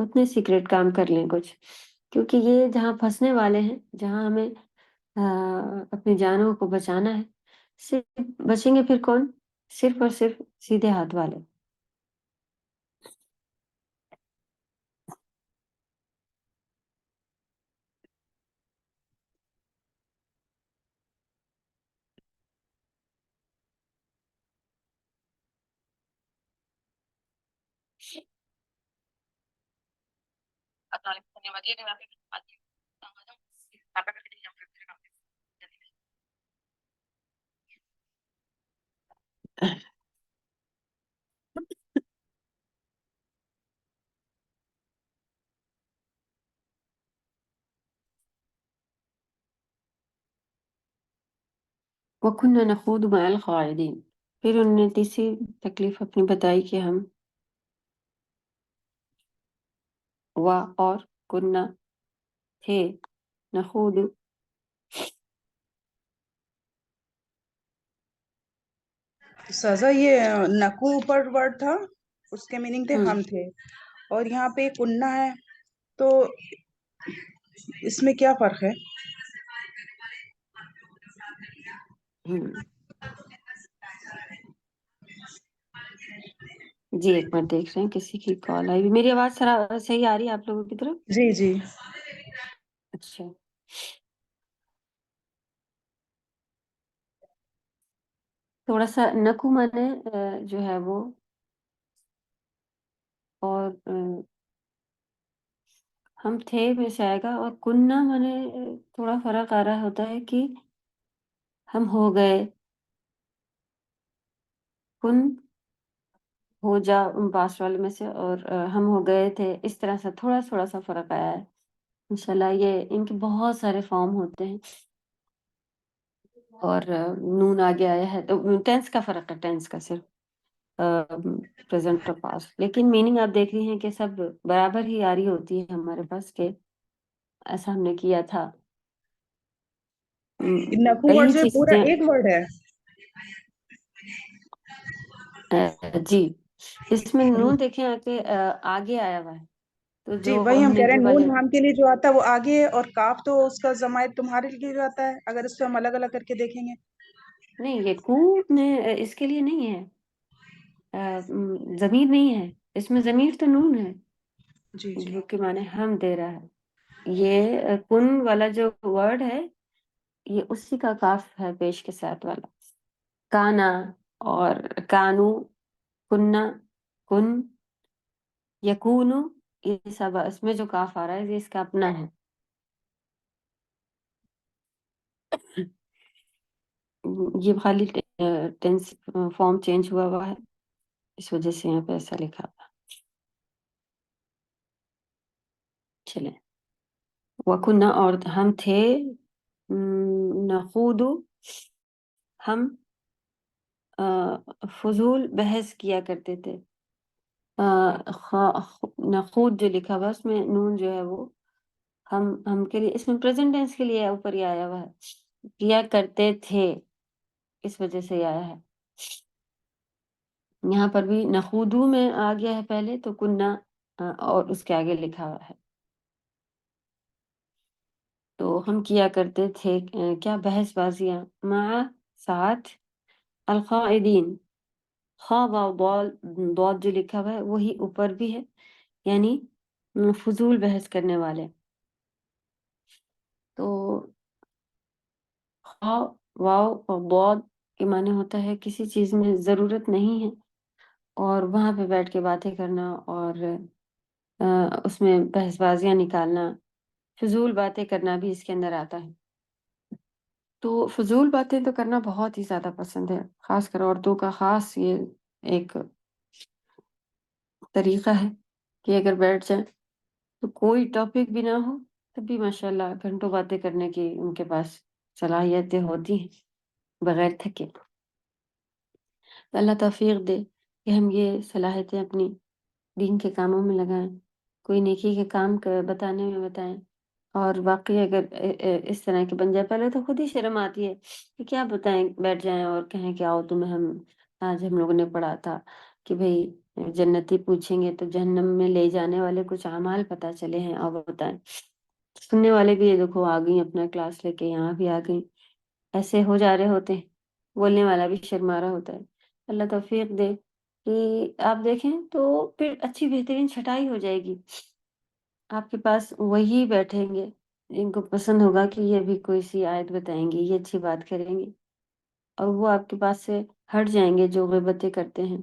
اتنے سیکریٹ کام کر لیں کچھ، کیونکہ یہ جہاں پھنسنے والے ہیں، جہاں ہمیں اپنی جانوں کو بچانا ہے، صرف بچیں گے پھر کون؟ صرف اور صرف سیدھے ہاتھ والے۔ وَكُنَّا نَخُوضُ مَعَ الْخَاضِعِينَ، پھر انہوں نے تیسری تکلیف اپنی بتائی کہ ہم اور کنّا تھے، نخوض سزا یہ نکو اوپر ورڈ تھا، اس کے میننگ تھے ہم تھے، اور یہاں پہ کننا ہے، تو اس میں کیا فرق ہے؟ جی ایک منٹ دیکھ رہے ہیں، کسی کی کال آئی ہوئی۔ میری آواز صحیح آ رہی ہے آپ لوگوں کی طرف؟ جی جی اچھا، تھوڑا سا نکو مانے جو ہے وہ، اور ہم تھے میں سے آئے گا، اور کننا مانے تھوڑا فرق آ رہا ہوتا ہے کہ ہم ہو گئے، کن ہو جا پاس والے میں سے، اور ہم ہو گئے تھے، اس طرح سے تھوڑا سا فرق آیا ہے۔ انشاءاللہ یہ ان کے بہت سارے فارم ہوتے ہیں، اور نون آگے آیا ہے تو ٹینس کا فرق ہے، ٹینس کا صرف پریزنٹ اور پاسٹ، لیکن میننگ آپ دیکھ رہی ہیں کہ سب برابر ہی آ رہی ہوتی ہے ہمارے پاس، کہ ایسا ہم نے کیا تھا۔ نکو ورڈ کئی جو ہے پورا چیزیں ایک ورڈ ہے؟ جی اس میں نون دیکھیں کہ آگے آیا ہوا ہے، تو جی جو وہی ہم ہم نے کہہ رہے جو ہیں، والے نون ہم کے لیے جو آتا ہے وہ آگے ہے، اور کاف تو اس کا ضمائر تمہارے لیے جو آتا ہے، اگر اس کو ہم الگ الگ کر کے دیکھیں گے۔ نہیں، یہ کو میں اس کے لیے نہیں ہے، ضمیر نہیں ہے اس میں، ضمیر تو نون ہے جی جی جو کہ معنی ہم دے رہا ہے۔ یہ کن والا جو ورڈ ہے یہ اسی کا کاف ہے پیش کے ساتھ والا، کانا اور کانو، کننا، کن، یکونو، یہ سب اس میں جو کاف آ رہا ہے یہ اس کا اپنا ہے۔ یہ خالی ٹینس فارم چینج ہوا ہے، اس وجہ سے یہاں پہ ایسا لکھا ہوا۔ چلیں، وَكُنَّا اور ہم تھے، نخوض ہم فضول بحث کیا کرتے تھے۔ نخوض جو لکھا ہوا اس میں نون جو ہے وہ ہم کے لیے، اس میں پریزنٹ ٹینس کے لیے اوپر ہی آیا ہوا ہے، کیا کرتے تھے، اس وجہ سے آیا ہے۔ یہاں پر بھی نخوضو میں آ گیا ہے پہلے، تو کننا اور اس کے آگے لکھا ہوا ہے، تو ہم کیا کرتے تھے کیا بحث بازیاں، مع ساتھ، القاعدین، خا واو ضاد جو لکھا ہوا ہے وہی اوپر بھی ہے، یعنی فضول بحث کرنے والے۔ تو خا واو اور ضاد کے معنی ہوتا ہے کسی چیز میں ضرورت نہیں ہے اور وہاں پہ بیٹھ کے باتیں کرنا، اور اس میں بحث بازیاں نکالنا، فضول باتیں کرنا بھی اس کے اندر آتا ہے۔ تو فضول باتیں تو کرنا بہت ہی زیادہ پسند ہے، خاص کر عورتوں کا، خاص یہ ایک طریقہ ہے کہ اگر بیٹھ جائیں تو کوئی ٹاپک بھی نہ ہو تب بھی ماشاءاللہ گھنٹوں باتیں کرنے کی ان کے پاس صلاحیتیں ہوتی ہیں بغیر تھکے۔ تو اللہ توفیق دے کہ ہم یہ صلاحیتیں اپنی دین کے کاموں میں لگائیں، کوئی نیکی کے کام بتانے میں بتائیں، اور واقعی اگر اس طرح کے بن جائے، پہلے تو خود ہی شرم آتی ہے کہ کیا بتائیں، بیٹھ جائیں اور کہیں کہ آؤ تمہیں ہم آج ہم لوگوں نے پڑھا تھا کہ بھئی جنتی پوچھیں گے تو جہنم میں لے جانے والے کچھ اعمال پتہ چلے ہیں، اب بتائیں۔ سننے والے بھی یہ دیکھو آ گئی اپنا کلاس لے کے، یہاں بھی آ گئی، ایسے ہو جا رہے ہوتے ہیں، بولنے والا بھی شرما رہا ہوتا ہے۔ اللہ توفیق دے کہ آپ دیکھیں تو پھر اچھی بہترین چھٹائی ہو جائے گی، آپ کے پاس وہی بیٹھیں گے جن کو پسند ہوگا کہ یہ بھی کوئی سی آیت بتائیں گے، یہ اچھی بات کریں گے، اور وہ آپ کے پاس سے ہٹ جائیں گے جو غیبتیں کرتے ہیں،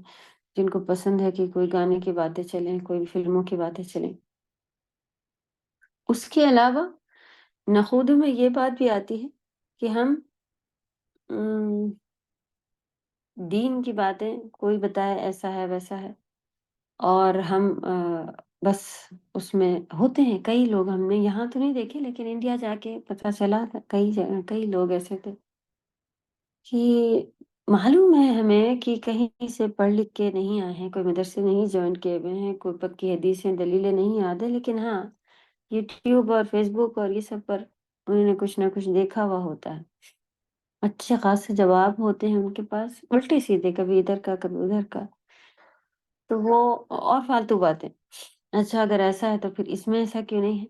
جن کو پسند ہے کہ کوئی گانے کی باتیں چلیں، کوئی فلموں کی باتیں چلیں۔ اس کے علاوہ نخود میں یہ بات بھی آتی ہے کہ ہم دین کی باتیں کوئی بتائے ایسا ہے ویسا ہے، اور ہم بس اس میں ہوتے ہیں کئی لوگ، ہم نے یہاں تو نہیں دیکھے لیکن انڈیا جا کے پتہ چلا تھا، کئی لوگ ایسے تھے کہ معلوم ہے ہمیں کہ کہیں سے پڑھ لکھ کے نہیں آئے ہیں، کوئی مدرسے نہیں جوائن کیے ہوئے ہیں، کوئی پکی حدیثیں دلیلیں نہیں یاد ہے، لیکن ہاں یوٹیوب اور فیس بک اور یہ سب پر انہوں نے کچھ نہ کچھ دیکھا ہوا ہوتا ہے، اچھے خاصے جواب ہوتے ہیں ان کے پاس، الٹے سیدھے، کبھی ادھر کا کبھی ادھر کا، تو وہ اور فالتو باتیں۔ اچھا اگر ایسا ہے تو پھر اس میں ایسا کیوں نہیں ہے؟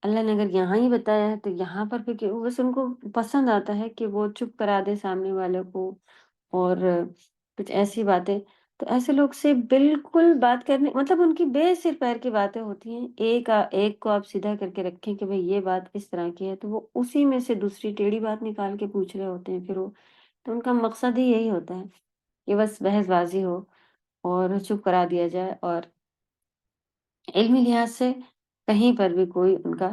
اللہ نے اگر یہاں ہی بتایا ہے تو یہاں پر بھی کیوں؟ بس ان کو پسند آتا ہے کہ وہ چپ کرا دے سامنے والے کو، اور کچھ ایسی باتیں، تو ایسے لوگ سے بالکل بات کرنے، مطلب ان کی بے سر پیر کی باتیں ہوتی ہیں، ایک کو آپ سیدھا کر کے رکھیں کہ بھئی یہ بات اس طرح کی ہے، تو وہ اسی میں سے دوسری ٹیڑھی بات نکال کے پوچھ رہے ہوتے ہیں، پھر وہ تو ان کا مقصد ہی یہی ہوتا ہے کہ بس بحث بازی ہو اور چپ کرا دیا جائے، اور علمی لحاظ سے کہیں پر بھی کوئی ان کا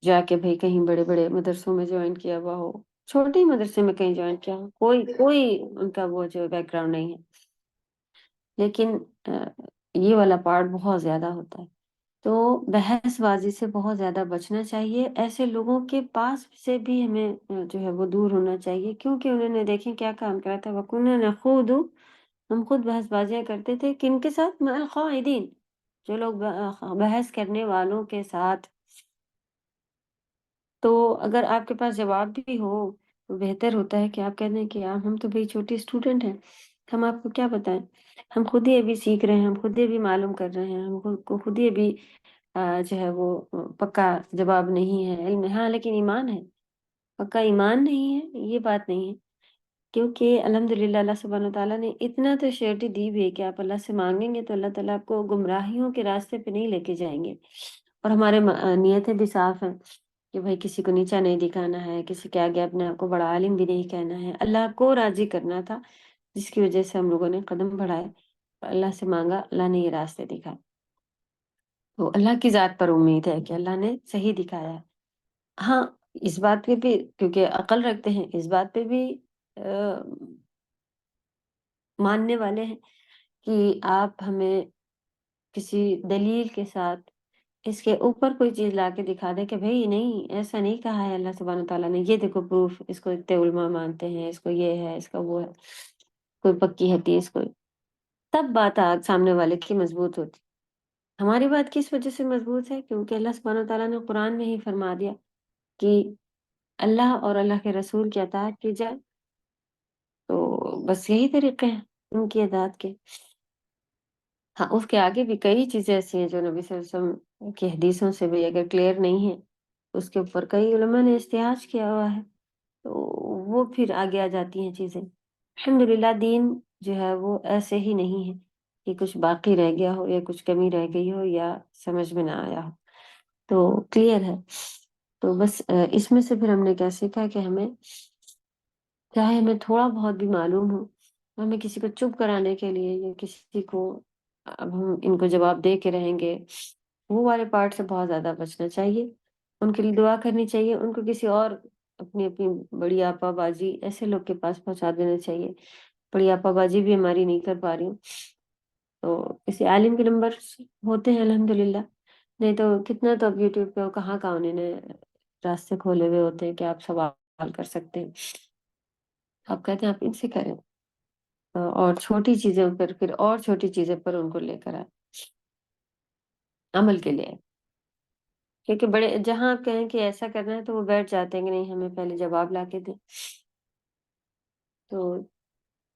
جا کے بھئی کہیں بڑے بڑے مدرسوں میں جوائن کیا ہوا ہو، چھوٹے ہی مدرسے میں کہیں جوائن کیا ہو، کوئی ان کا وہ جو بیک گراؤنڈ نہیں ہے، لیکن یہ والا پارٹ بہت زیادہ ہوتا ہے، تو بحث بازی سے بہت زیادہ بچنا چاہیے، ایسے لوگوں کے پاس سے بھی ہمیں جو ہے وہ دور ہونا چاہیے، کیونکہ انہوں نے دیکھیں کیا کام کرا تھا، وَكُنَّا نَخُوضُ، ہم خود بحث بازیاں کرتے تھے، کن کے ساتھ؟ مع الخائضین، جو لوگ بحث کرنے والوں کے ساتھ۔ تو اگر آپ کے پاس جواب بھی ہو تو بہتر ہوتا ہے کہ آپ کہہ دیں کہ ہم تو بھئی چھوٹی اسٹوڈنٹ ہیں، ہم آپ کو کیا بتائیں، ہم خود ہی ابھی سیکھ رہے ہیں، ہم خود ہی ابھی معلوم کر رہے ہیں، ہم خود ہی ابھی جو ہے وہ پکا جواب نہیں ہے، علم ہے، ہاں لیکن ایمان ہے، پکا ایمان نہیں ہے یہ بات نہیں ہے، کیونکہ الحمدللہ اللہ سبحانہ وتعالیٰ نے اتنا تو شیورٹی دی بھی ہے کہ آپ اللہ سے مانگیں گے تو اللہ تعالیٰ آپ کو گمراہیوں کے راستے پہ نہیں لے کے جائیں گے، اور ہمارے نیتیں بھی صاف ہیں کہ بھائی کسی کو نیچا نہیں دکھانا ہے، کسی کے آگے اپنے آپ کو بڑا عالم بھی نہیں کہنا ہے، اللہ کو راضی کرنا تھا، جس کی وجہ سے ہم لوگوں نے قدم بڑھائے، اور اللہ سے مانگا، اللہ نے یہ راستے دکھائے، تو اللہ کی ذات پر امید ہے کہ اللہ نے صحیح دکھایا ہے۔ ہاں اس بات پہ بھی کیونکہ عقل رکھتے ہیں، اس بات پہ بھی ماننے والے ہیں کہ آپ ہمیں کسی دلیل کے ساتھ اس کے اوپر کوئی چیز لا کے دکھا دے کہ بھئی نہیں ایسا نہیں کہا ہے اللہ سبحانہ تعالیٰ نے، یہ دیکھو پروف، اس کو اتنے علماء مانتے ہیں، اس کو یہ ہے، اس کا وہ ہے، کوئی پکی حدیث کوئی، تب بات سامنے والے کی مضبوط ہوتی۔ ہماری بات کس وجہ سے مضبوط ہے؟ کیونکہ اللہ سبحانہ تعالیٰ نے قرآن میں ہی فرما دیا کہ اللہ اور اللہ کے رسول کی اطاعت کی جائے، تو بس یہی طریقے ہیں ان کی اطاعت کے۔ ہاں اس کے آگے بھی کئی چیزیں ایسی ہیں جو نبی صلی اللہ علیہ وسلم کی حدیثوں سے بھی اگر کلیئر نہیں ہے، اس کے اوپر کئی علماء نے احتجاج کیا ہوا ہے، تو وہ پھر آگے آ جاتی ہیں چیزیں۔ الحمدللہ دین جو ہے وہ ایسے ہی نہیں ہے کہ کچھ باقی رہ گیا ہو یا کچھ کمی رہ گئی ہو یا سمجھ میں نہ آیا ہو، تو کلیئر ہے۔ تو بس اس میں سے پھر ہم نے کیا سیکھا کہ ہمیں چاہے ہمیں تھوڑا بہت بھی معلوم ہو، ہمیں کسی کو چپ کرانے کے لیے یا کسی کو اب ہم ان کو جواب دے کے رہیں گے، وہ والے پارٹ سے بہت زیادہ بچنا چاہیے، ان کے لیے دعا کرنی چاہیے، ان کو کسی اور اپنی بڑی آپا بازی ایسے لوگ کے پاس پہنچا دینا چاہیے، بڑی آپا بازی بھی ہماری نہیں کر پا رہی ہوں تو کسی عالم کے نمبر ہوتے ہیں الحمدللہ، نہیں تو کتنا تو اب یوٹیوب پہ کہاں کہاں انہوں نے راستے کھولے ہوئے ہوتے ہیں کہ آپ سوال کر سکتے ہیں، آپ کہتے ہیں آپ ان سے کریں، اور چھوٹی چیزیں پر پھر اور چھوٹی چیزیں پر ان کو لے کر آئے عمل کے لیے، کیونکہ بڑے جہاں آپ کہیں کہ ایسا کرنا ہے تو وہ بیٹھ جاتے ہیں کہ نہیں ہمیں پہلے جواب لا کے دیں، تو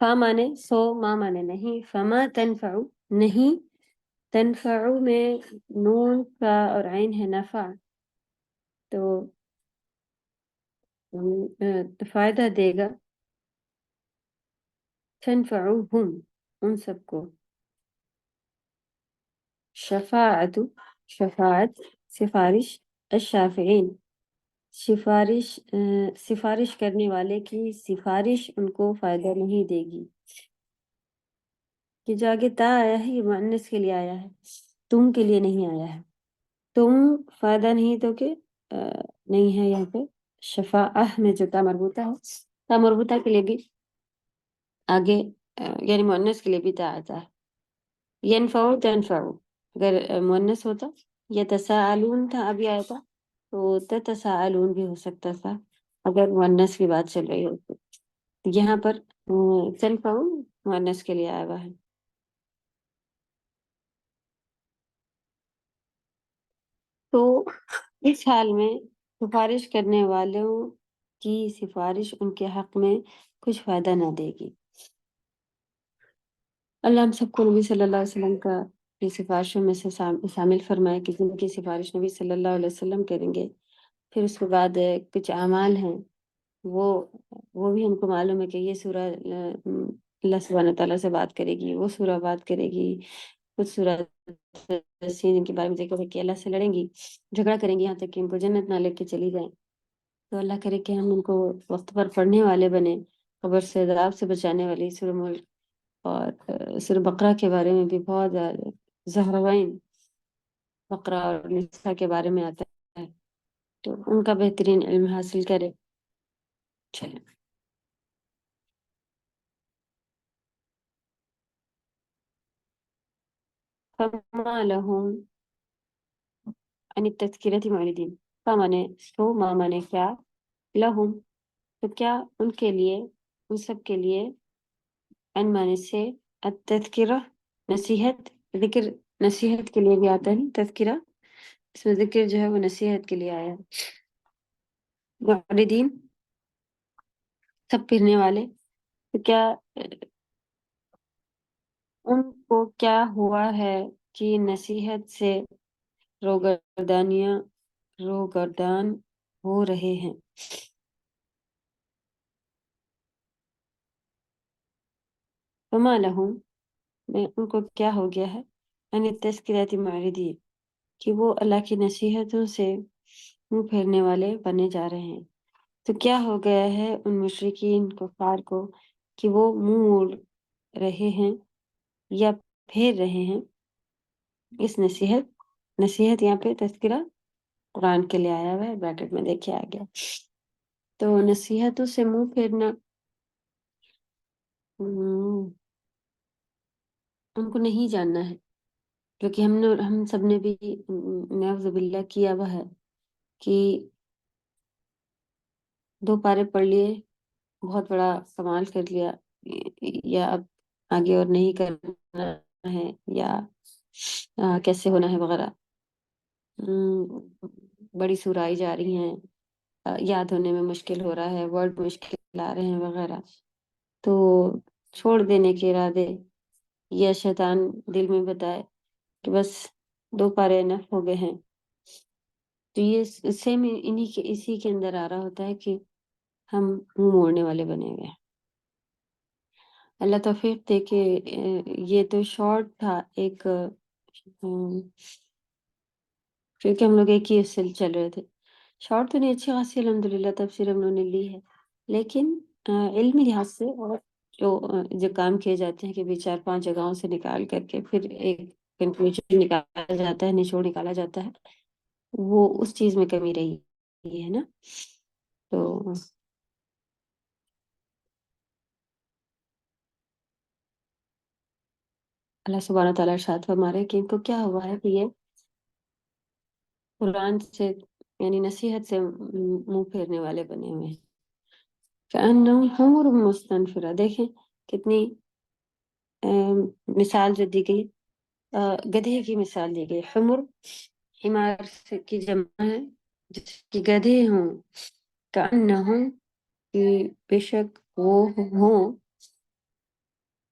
فا مانے سو، ما مانے نہیں، فما تنفع نہیں، تنفع میں نون کا اور عین ہے نفع، تو فائدہ دے گا، تنفعهم ان سب کو، شفاعت شفاعت سفارش، الشافعین سفارش کرنے والے کی سفارش ان کو فائدہ نہیں دے گی۔ کہ جو آگے تا آیا ہے یہ مؤنث کے لیے آیا ہے، تم کے لیے نہیں آیا ہے، تم فائدہ نہیں دو گے، نہیں ہے یہاں پہ شفاعہ میں جو تا مربوطہ ہے، تا مربوطہ کے لیے بھی آگے یعنی مؤنث کے لیے بھی تا آتا ہے، ینفع تنفع، اگر مؤنث ہوتا یتساءلون تھا ابھی آیا تھا تو تتساءلون بھی ہو سکتا تھا اگر مؤنث کی بات چل رہی ہوتی، یہاں پر تنفع مؤنث کے لیے آیا ہوا ہے۔ تو اس حال میں سفارش کرنے والوں کی سفارش ان کے حق میں کچھ فائدہ نہ دے گی۔ اللہ ہم سب کو نبی صلی اللہ علیہ وسلم کا کی سفارشوں میں سے شامل فرمائے کہ جن کی سفارش نبی صلی اللہ علیہ وسلم کریں گے، پھر اس کے بعد کچھ اعمال ہیں وہ بھی ہم کو معلوم ہے کہ یہ سورہ اللہ سبحانہ تعالیٰ سے بات کرے گی، وہ سورہ بات کرے گی، کچھ سورہ کے بارے میں ذکر ہے کہ اللہ سے لڑیں گی، جھگڑا کریں گی، یہاں تک کہ ان کو جنت نہ لے کے چلی جائیں۔ تو اللہ کرے کہ ہم ان کو وقت پر پڑھنے والے بنے، قبر سے عذاب سے بچانے والی سورہ ملک اور سورہ بقرہ کے بارے میں بھی بہت زیادہ زہروین بقرہ اور نساء کے بارے میں آتا ہے، تو ان کا بہترین علم حاصل کرے۔ چلیں فما لهم عن التذکرة معرضین، فمانے سو، ما مانے کیا، لہم تو کیا ان کے لیے، ان سب کے لیے، ان مانے سے، التذکرہ نصیحت، ذکر نصیحت کے لیے بھی آتا ہے تذکرہ، اس میں ذکر جو ہے وہ نصیحت کے لیے آیا ہے، معرضین سب پھرنے والے، تو کیا ان کو کیا ہوا ہے کہ نصیحت سے روگردان ہو رہے ہیں۔ فما لہم میں ان کو کیا ہو گیا ہے، ان التذکرات معرضین کہ وہ اللہ کی نصیحتوں سے منہ پھیرنے والے بنے جا رہے ہیں۔ تو کیا ہو گیا ہے ان مشرکین کفار کو کہ وہ منہ موڑ رہے ہیں یا پھیر رہے ہیں اس نصیحت یہاں پہ تذکرہ قرآن کے لیے آیا ہوا ہے، بریکٹ میں دیکھے آ گیا، تو نصیحتوں سے منہ پھیرنا ان کو نہیں جاننا ہے، کیونکہ ہم سب نے بھی نعوذ باللہ کیا ہوا ہے کہ 2 پارے پڑھ لیے، بہت بڑا کمال کر لیا، یا اب آگے اور نہیں کرنا ہے، یا کیسے ہونا ہے وغیرہ، بڑی سورائی جا رہی ہیں، یاد ہونے میں مشکل ہو رہا ہے، ورڈ مشکل آ رہے ہیں وغیرہ، تو چھوڑ دینے کے ارادے، یا شیطان دل میں بتائے کہ بس 2 پارے انف ہو گئے ہیں، تو یہ سیم اسی کے اندر آ رہا ہوتا ہے کہ ہم منہ موڑنے والے بنے ہوئے ہیں۔ اللہ توفیق دے کہ یہ تو شارٹ تھا ایک، کیونکہ ہم لوگ ایک ہی اس سے چل رہے تھے، شارٹ تو نہیں، اچھی خاصی الحمدللہ تفسیر ہم لوگوں نے لی ہے، لیکن علمی لحاظ سے اور جو کام کیے جاتے ہیں کہ بھی 4-5 جگہوں سے نکال کر کے پھر ایک کنکلوژن نکالا جاتا ہے، نچوڑ نکالا جاتا ہے، وہ اس چیز میں کمی رہی ہے نا، تو اللہ سبحانہ تعالیٰ ارشاد فرما رہے ہیں کہ ان کو کیا ہوا ہے کہ یہ قرآن سے یعنی نصیحت سے منہ پھیرنے والے بنے ہوئے ہیں، کأنہم حمر مستنفرہ، دیکھیں کتنی مثال جو دی گئی، گدھے کی مثال دی گئی، حمر حمار کی جمع ہے جس کی گدھے ہوں، کأنہم کہ بے شک وہ ہوں،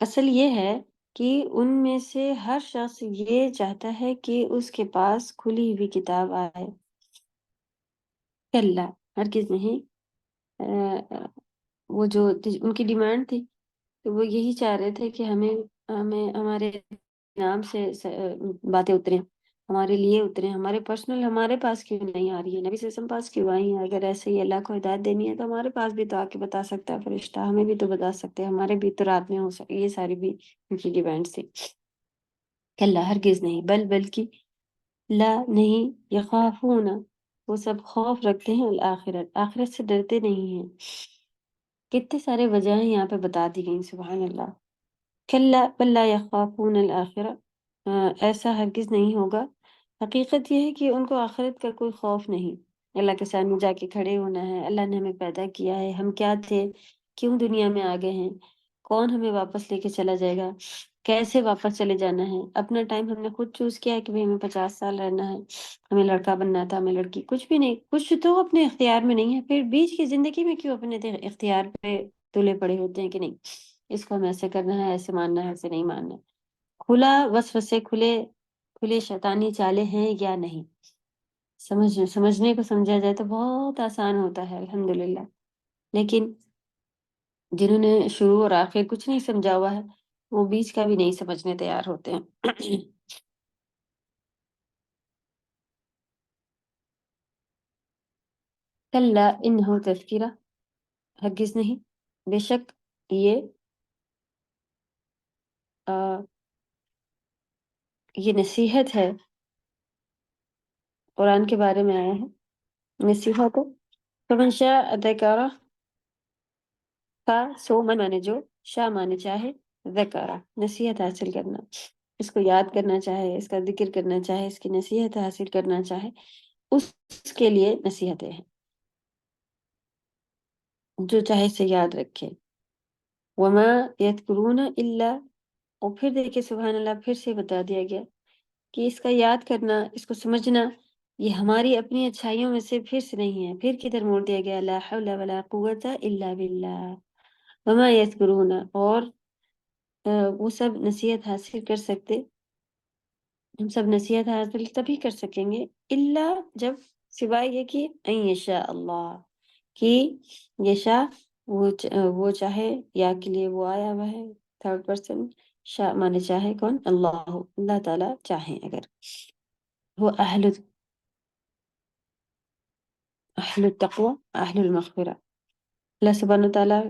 اصل یہ ہے کہ ان میں سے ہر شخص یہ چاہتا ہے کہ اس کے پاس کھلی ہوئی کتاب آئے. کلا، ہرگز نہیں. وہ جو ان کی ڈیمانڈ تھی، تو وہ یہی چاہ رہے تھے کہ ہمیں ہمیں ہمارے نام سے باتیں اتریں، ہمارے لیے اتریں، ہمارے پرسنل ہمارے پاس کیوں نہیں آ رہی ہے، نبی صلی اللہ علیہ وسلم پاس کیوں آئی ہیں؟ اگر ایسے ہی اللہ کو ہدایت دینی ہے تو ہمارے پاس بھی تو آ کے بتا سکتا ہے فرشتہ، ہمیں بھی تو بتا سکتے ہیں، ہمارے بھی تو رات میں ہو سکے. یہ ساری بھی ان کی ڈیمانڈ تھی. کلا، ہرگز نہیں. بلکہ لا، نہیں. یخافون، وہ سب خوف رکھتے ہیں الآخرت، آخرت سے ڈرتے نہیں ہیں. کتنے سارے وجہیں یہاں پہ بتا دی گئی. سبحان اللہ. کلا بل لا یخافون الآخرہ، ایسا ہرگز نہیں ہوگا. حقیقت یہ ہے کہ ان کو آخرت کا کوئی خوف نہیں. اللہ کے سامنے جا کے کھڑے ہونا ہے. اللہ نے ہمیں پیدا کیا ہے، ہم کیا تھے، کیوں دنیا میں آ گئے ہیں، کون ہمیں واپس لے کے چلا جائے گا، کیسے واپس چلے جانا ہے. اپنا ٹائم ہم نے خود چوز کیا ہے کہ ہمیں 50 سال رہنا ہے، ہمیں لڑکا بننا تھا، ہمیں لڑکی. کچھ بھی نہیں، کچھ تو اپنے اختیار میں نہیں ہے. پھر بیچ کی زندگی میں کیوں اپنے اختیار پہ تلے پڑے ہوتے ہیں کہ نہیں اس کو ہمیں ایسے کرنا ہے، ایسے ماننا ہے، ایسے نہیں ماننا ہے. کھلا وسوسے، کھلے شیطانی چالے ہیں یا نہیں. سمجھنے کو سمجھا جائے تو بہت آسان ہوتا ہے الحمدللہ، لیکن جنہوں نے شروع اور آخر کچھ نہیں سمجھا ہوا ہے وہ بیچ کا بھی نہیں سمجھنے تیار ہوتے ہیں. کلا انہ تذکرہ، ہرگز نہیں، بے شک یہ نصیحت ہے. قرآن کے بارے میں آیا ہے نصیحت. فمن شاء ذکرہ، کا سو من مانے جو، شاء مانے چاہے، ذکرہ نصیحت حاصل کرنا، اس کو یاد کرنا چاہے، اس کا ذکر کرنا چاہے، اس کی نصیحت حاصل کرنا چاہے، اس کے لیے نصیحتیں ہیں. جو چاہے اسے یاد رکھے. وما یذکرون الا، اور پھر دیکھیں سبحان اللہ، پھر سے بتا دیا گیا کہ اس کا یاد کرنا، اس کو سمجھنا، یہ ہماری اپنی اچھائیوں میں سے پھر سے نہیں ہے. پھر کدھر موڑ دیا گیا، لا حول ولا قوت الا باللہ. وما یذکرون، اور وہ سب نصیحت حاصل کر سکتے، ہم سب نصیحت حاصل تبھی کر سکیں گے الا، جب، سوائے یہ کہ ان یشاء اللہ، کہ یشاء وہ چاہے، یا کے لیے وہ آیا ہوا ہے تھرڈ پرسن. شاء مانے چاہے کون، اللہ تعالیٰ چاہیں اگر. وہ اہل التقوی، اہل المغفرہ. اللہ سبحانہ تعالیٰ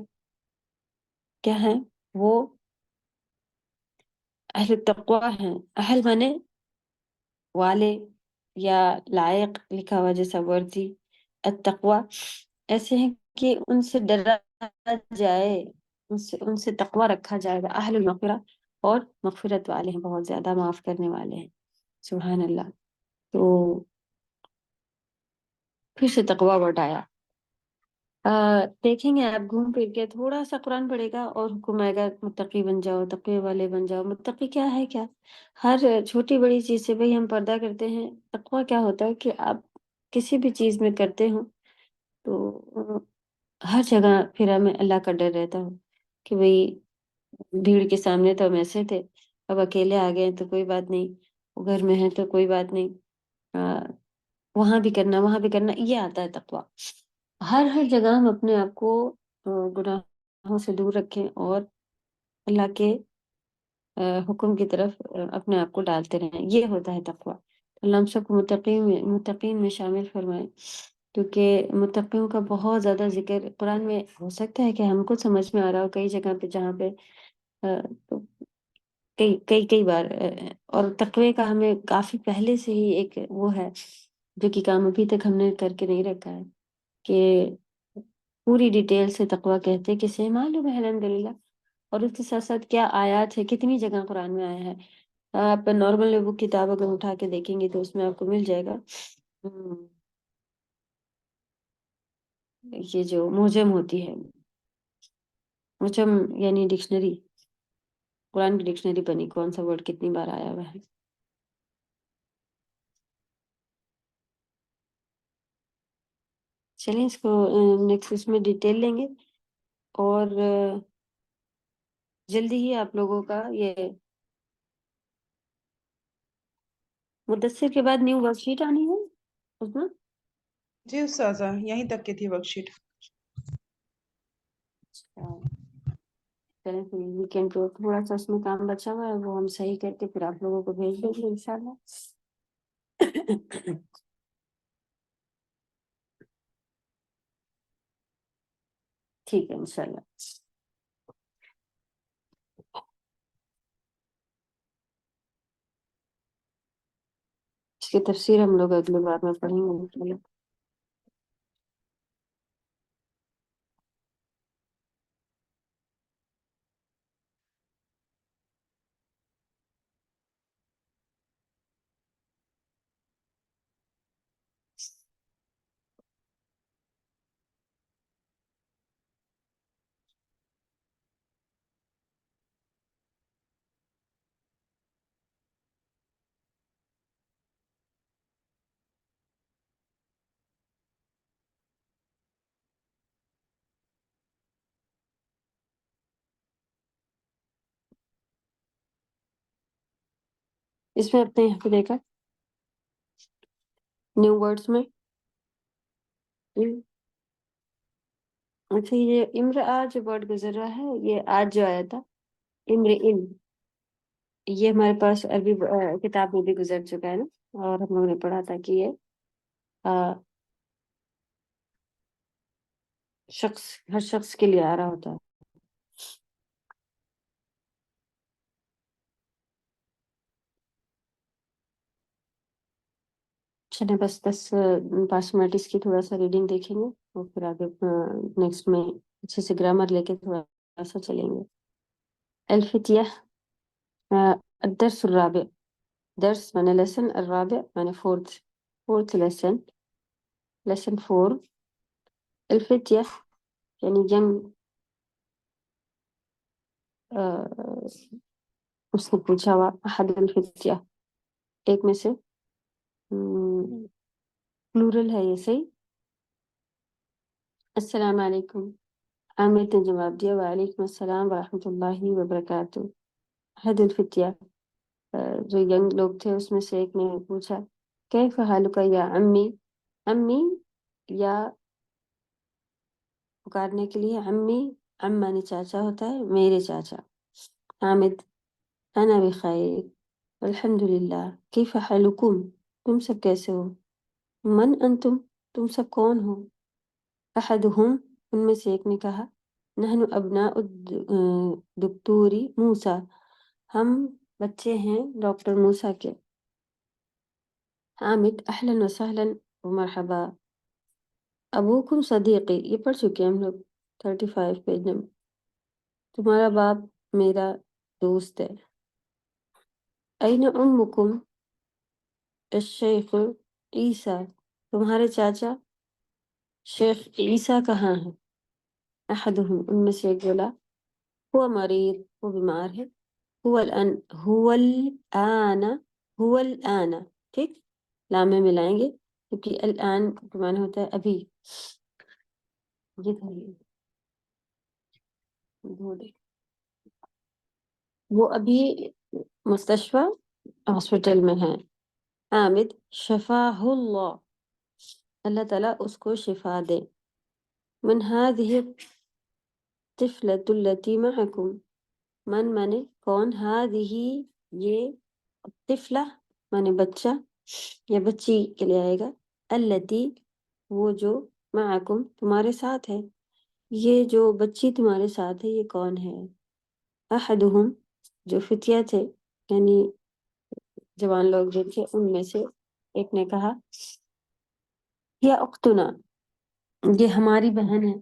کیا ہیں، وہ اہل التقوی ہیں. اہل مانے والے یا لائق لکھا ہوا جیسا ورتھی. التقوی ایسے ہیں کہ ان سے ڈرا جائے، ان سے تقوی رکھا جائے گا. اہل المغفرہ، اور مغفرت والے ہیں، بہت زیادہ معاف کرنے والے ہیں. سبحان اللہ. تو پھر سے تقوی ورڈ آیا. دیکھیں گے آپ گھوم پھر کے تھوڑا سا قرآن پڑھے گا اور حکم آئے گا متقی بن جاؤ، تقوی والے بن جاؤ. متقی کیا ہے، کیا ہر چھوٹی بڑی چیز سے بھئی ہم پردہ کرتے ہیں. تقوی کیا ہوتا ہے کہ آپ کسی بھی چیز میں کرتے ہو تو ہر جگہ پھر ہمیں اللہ کا ڈر رہتا ہو کہ بھئی بھیڑ کے سامنے تو ہم ایسے تھے، اب اکیلے آ گئے تو کوئی بات نہیں، گھر میں ہیں تو کوئی بات نہیں، وہاں بھی کرنا، وہاں بھی کرنا. یہ آتا ہے تقوی. ہر جگہ ہم اپنے آپ کو گناہوں سے دور رکھیں اور اللہ کے حکم کی طرف اپنے آپ کو ڈالتے رہیں. یہ ہوتا ہے تقوی. اللہ ہم سب کو متقین میں شامل فرمائے، کیونکہ متقیوں کا بہت زیادہ ذکر قرآن میں. ہو سکتا ہے کہ ہم کو سمجھ میں آ رہا ہو کئی جگہ پہ جہاں پہ کئی بار، اور تقوی کا ہمیں کافی پہلے سے ہی ایک وہ ہے جو کہ کام ابھی تک ہم نے کر کے نہیں رکھا ہے، کہ پوری ڈیٹیل سے تقوی کہتے کسے معلوم ہے الحمدللہ. اور اس کے ساتھ ساتھ کیا آیات ہے، کتنی جگہ قرآن میں آیا ہے. آپ نارمل بک کتاب اگر اٹھا کے دیکھیں گے تو اس میں آپ کو مل جائے گا. یہ جو معجم ہوتی ہے، معجم یعنی ڈکشنری، قرآن کی ڈکشنری بنی، کون سا ورڈ کتنی بار آیا ہوا ہے. چلیں اس کو نیکسٹ اس میں ڈیٹیل لیں گے. اور جلدی ہی آپ لوگوں کا یہ مدثر کے بعد نیو ورک شیٹ آنی ہے اس میں. جی استاذہ یہیں تک کی تھی ورک شیٹ. چلیں پھر ویکینڈ کو تھوڑا سا اس میں کام بچا ہوا ہے وہ ہم صحیح کر کے پھر آپ لوگوں کو بھیج دیں گے انشاءاللہ. ٹھیک ہے انشاءاللہ. اس کی تفسیر ہم لوگ اگلی بار میں پڑھیں گے انشاءاللہ. اس میں اپنے یہاں پہ دیکھا نیو ورڈز میں اچھا یہ امرآ جو ورڈ گزر رہا ہے یہ آج جو آیا تھا امرئن یہ ہمارے پاس عربی کتاب میں بھی گزر چکا ہے نا اور ہم لوگوں نے پڑھا تھا کہ یہ شخص ہر شخص کے لیے آ رہا ہوتا ہے. چلیں بس 10 پارسمٹیز کی تھوڑا سا ریڈنگ دیکھیں گے اور پھر آگے نیکسٹ میں اچھے سے گرامر لے کے تھوڑا سا چلیں گے. الفتیہ الدرس الرابع درس معنی لیسن الرابع معنی فورتھ لیسن 4 الفتیہ یعنی ینگ. اس نے پوچھا ہوا احد الفتیہ ایک میں سے پلورل ہے یہ صحیح. السلام علیکم عامر نے جواب دیا وعلیکم السلام ورحمۃ اللہ وبرکاتہ. احد الفتیہ جو ینگ لوگ تھے اس میں سے ایک نے پوچھا کیف حالک یا امی. امی یا پکارنے کے لیے امی اما نے چاچا ہوتا ہے میرے چاچا. حامد انا بخیر الحمد للہ. کیف حالکم تم سب کیسے ہو. من انتم تم سب کون ہو. احدہم ان میں سے ایک نے کہا نحن ابناء دکتوری موسیٰ ہم بچے ہیں ڈاکٹر موسیٰ کے. حامد اہلا وسہلا ومرحبا. ابوکم صدیقی یہ پڑھ چکے ہیں ہم لوگ 35 پیج نمبر. تمہارا باپ میرا دوست ہے. این امکم الشیخ عیسیٰ تمہارے چاچا شیخ عیسیٰ کہاں ہیں. احدہم ان میں سے ایک بولا ہوا مریض وہ بیمار ہے. هو الآن ٹھیک لام میں ملائیں گے کیونکہ الآن کے معنی ہوتا ہے ابھی. یہ دھو دے وہ ابھی مستشفی ہاسپٹل میں ہے. حامد شفاہ اللہ اللہ تعالیٰ اس کو شفا دے. من هذه الطفلة التي معكم من مانے کون هذه یہ طفلہ مانے بچہ یا بچی کے لیے آئے گا. التی وہ جو معکم تمہارے ساتھ ہے یہ جو بچی تمہارے ساتھ ہے یہ کون ہے. احدہم جو فتیہ تھے یعنی جوان لوگ جو تھے ان میں سے ایک نے کہا یا اختنا یہ ہماری بہن ہے.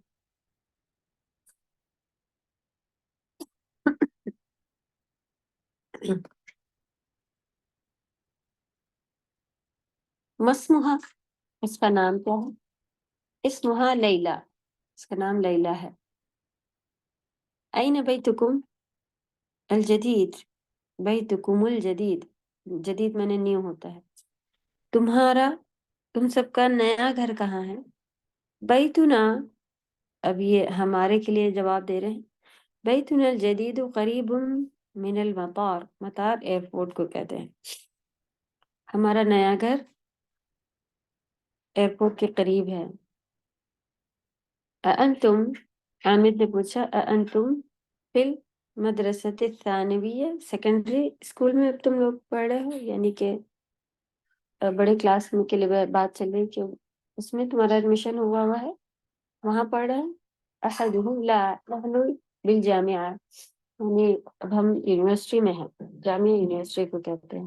مسموحا اس کا نام کیا ہے. اسمہا لیلہ اس کا نام لیلہ ہے. این بیتکم الجدید بیتکم الجدید جدید میں نے نیو ہوتا ہے. تمہارا تم سب کا نیا گھر کہاں ہے. بیتنا اب یہ ہمارے کے لیے جواب دے رہے ہیں بیتنا الجدید قریب من المطار، مطار ایئرپورٹ کو کہتے ہیں. ہمارا نیا گھر ایئرپورٹ کے قریب ہے. اانتم، حامد نے پوچھا، اانتم فی المدرسۃ الثانویہ، سیکنڈری اسکول میں اب تم لوگ پڑھ رہے ہو، یعنی کہ بڑے کلاس میں کے لیے بات چل رہی کہ اس میں تمہارا ایڈمیشن ہوا ہے، وہاں پڑھ رہے ہیں. احدہم لا نحن بالجامعہ، یعنی اب ہم یونیورسٹی میں ہیں، جامعہ یونیورسٹی کو کہتے ہیں.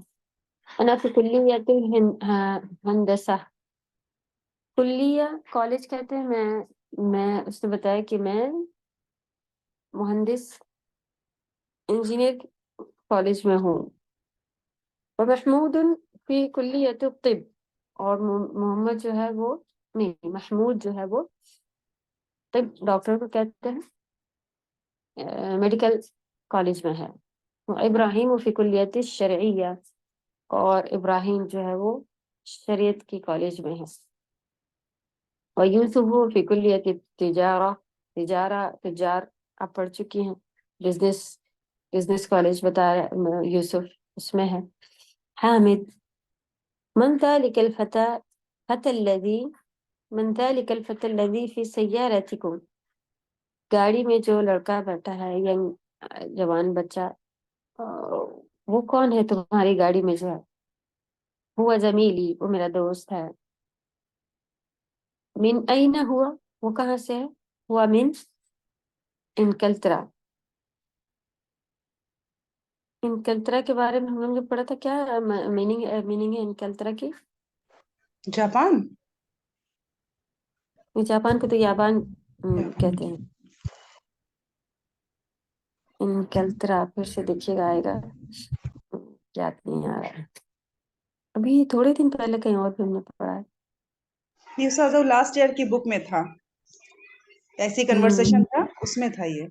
انا فی کلیۃ الہندسہ، کلیہ کالج کہتے ہیں. میں اس نے بتایا کہ میں مہندس انجینئر کالج میں ہوں. ومحمود فی کلیۃ الطب، اور محمد جو ہے وہ نہیں، محمود جو ہے وہ طب ڈاکٹر کو کہتے ہیں، میڈیکل کالج میں ہے. ابراہیم فی کلیۃ الشرعیہ، اور ابراہیم جو ہے وہ شریعت کی کالج میں ہے. ویوسف فی کلیۃ التجارہ، تجار آپ پڑھ چکی ہیں، بزنس کالج بتایا یوسف اس میں ہے. حامد من ذلك الفتى الذي في سيارتكم، گاڑی میں جو لڑکا بیٹھا ہے، ینگ جوان بچہ، وہ کون ہے تمہاری گاڑی میں جو ہے؟ ہوا زمیلی، وہ میرا دوست ہے. من این ہوا، وہ کہاں سے ہے؟ ہوا من انکلترا. انکلترا کے بارے میں ہم لوگ نے پڑھا تھا، کیا میننگ ہے انکلترا کی؟ جاپان. جاپان کو تو یابان کہتے ہیں. انکلترا پھر سے دیکھیے گا، آئے گا، یاد نہیں آ رہا ہے. ابھی تھوڑے دن پہلے کہیں اور بھی ہم نے پڑھا ہے. یہ سر لاسٹ ایئر کی بک میں تھا، ایسی کنورسیشن تھا اس میں تھا یہ.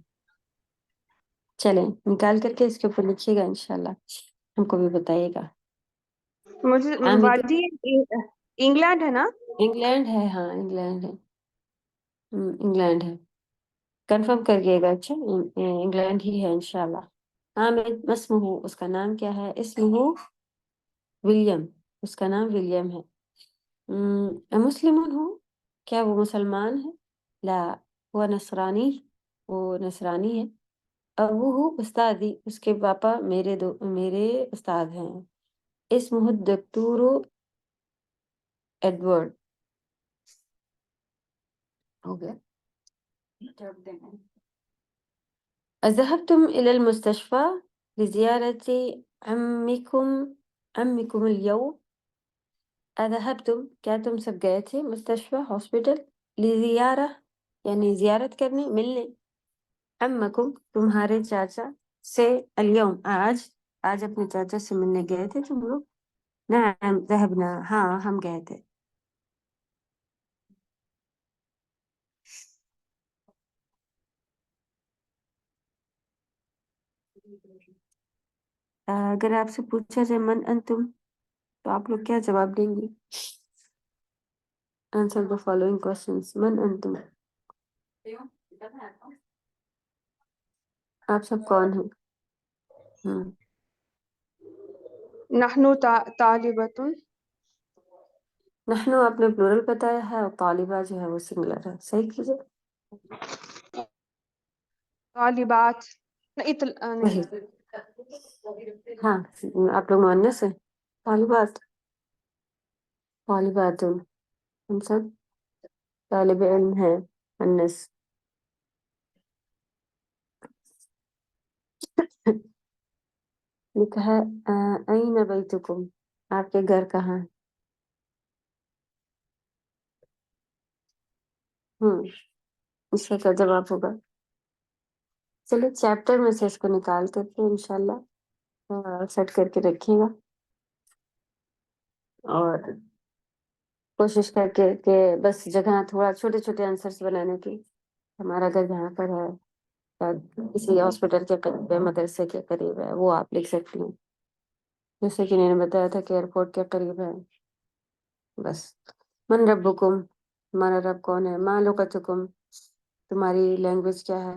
چلیں نکال کر کے اس کے اوپر لکھیے گا، انشاءاللہ ہم کو بھی بتائیے گا. مجھے حامد باجی انگلینڈ ہے نا؟ انگلینڈ ہے، ہاں انگلینڈ ہے، انگلینڈ ہے، کنفرم کریے گا. اچھا انگلینڈ ہی ہے انشاءاللہ. حامد اسمہ، اس کا نام کیا ہے؟ اسمہ ولیم، اس کا نام ولیم ہے. مسلم ہوں، کیا وہ مسلمان ہے؟ لا وہ نصرانی، وہ نصرانی ہے. ابوہ استادی، اس کے پاپا میرے استاد ہیں. اسمہ الدکتور ایڈورڈ. ہو گیا. اذهبتم إلى المستشفى لزيارة عمكم اليوم؟ اذهبتم، کیا تم سب گئے تھے مستشفى ہاسپٹل، لزیارہ یعنی زیارت کرنے، ملنے، عمکم تمہارے چاچا سے، اليوم آج اپنے چاچا سے ملنے گئے تھے تم لوگ؟ نعم ذهبنا، ہاں ہم گئے تھے. اگر آپ سے پوچھا جائے من انتم، تو آپ لوگ کیا جواب دیں گی؟ Answer the following questions. من انتم، آپ سب کون ہیں؟ نحن طالبۃ. نحنو آپ نے پلورل بتایا ہے، اور طالبہ جو ہے وہ سنگولر ہے. صحیح کیجئے. طالبات نہیں. وہی ہاں، آپ لوگ مؤنث ہیں. طالبات، طالبات، ہم سب طالب علم ہیں، مؤنث. لکھا ہے این بیتکم، آپ کے گھر کہاں ہے؟ اس کا کیا جواب ہوگا؟ چلے چیپٹر میں سے اس کو نکال کر کے انشاءاللہ سیٹ کر کے رکھیے گا، اور کوشش کر کے کہ بس جگہ تھوڑا چھوٹے چھوٹے آنسرس بنانے کی. ہمارا گھر جہاں پر ہے، کسی ہاسپٹل کے قریب ہے، مدرسے کے قریب ہے، وہ آپ لکھ سکتی ہیں. جیسے کہ انہوں نے بتایا تھا کہ ایئرپورٹ کے قریب ہے. بس. من ربکم، ہمارا رب کون ہے؟ ما لغتکم، تمہاری لینگویج کیا ہے؟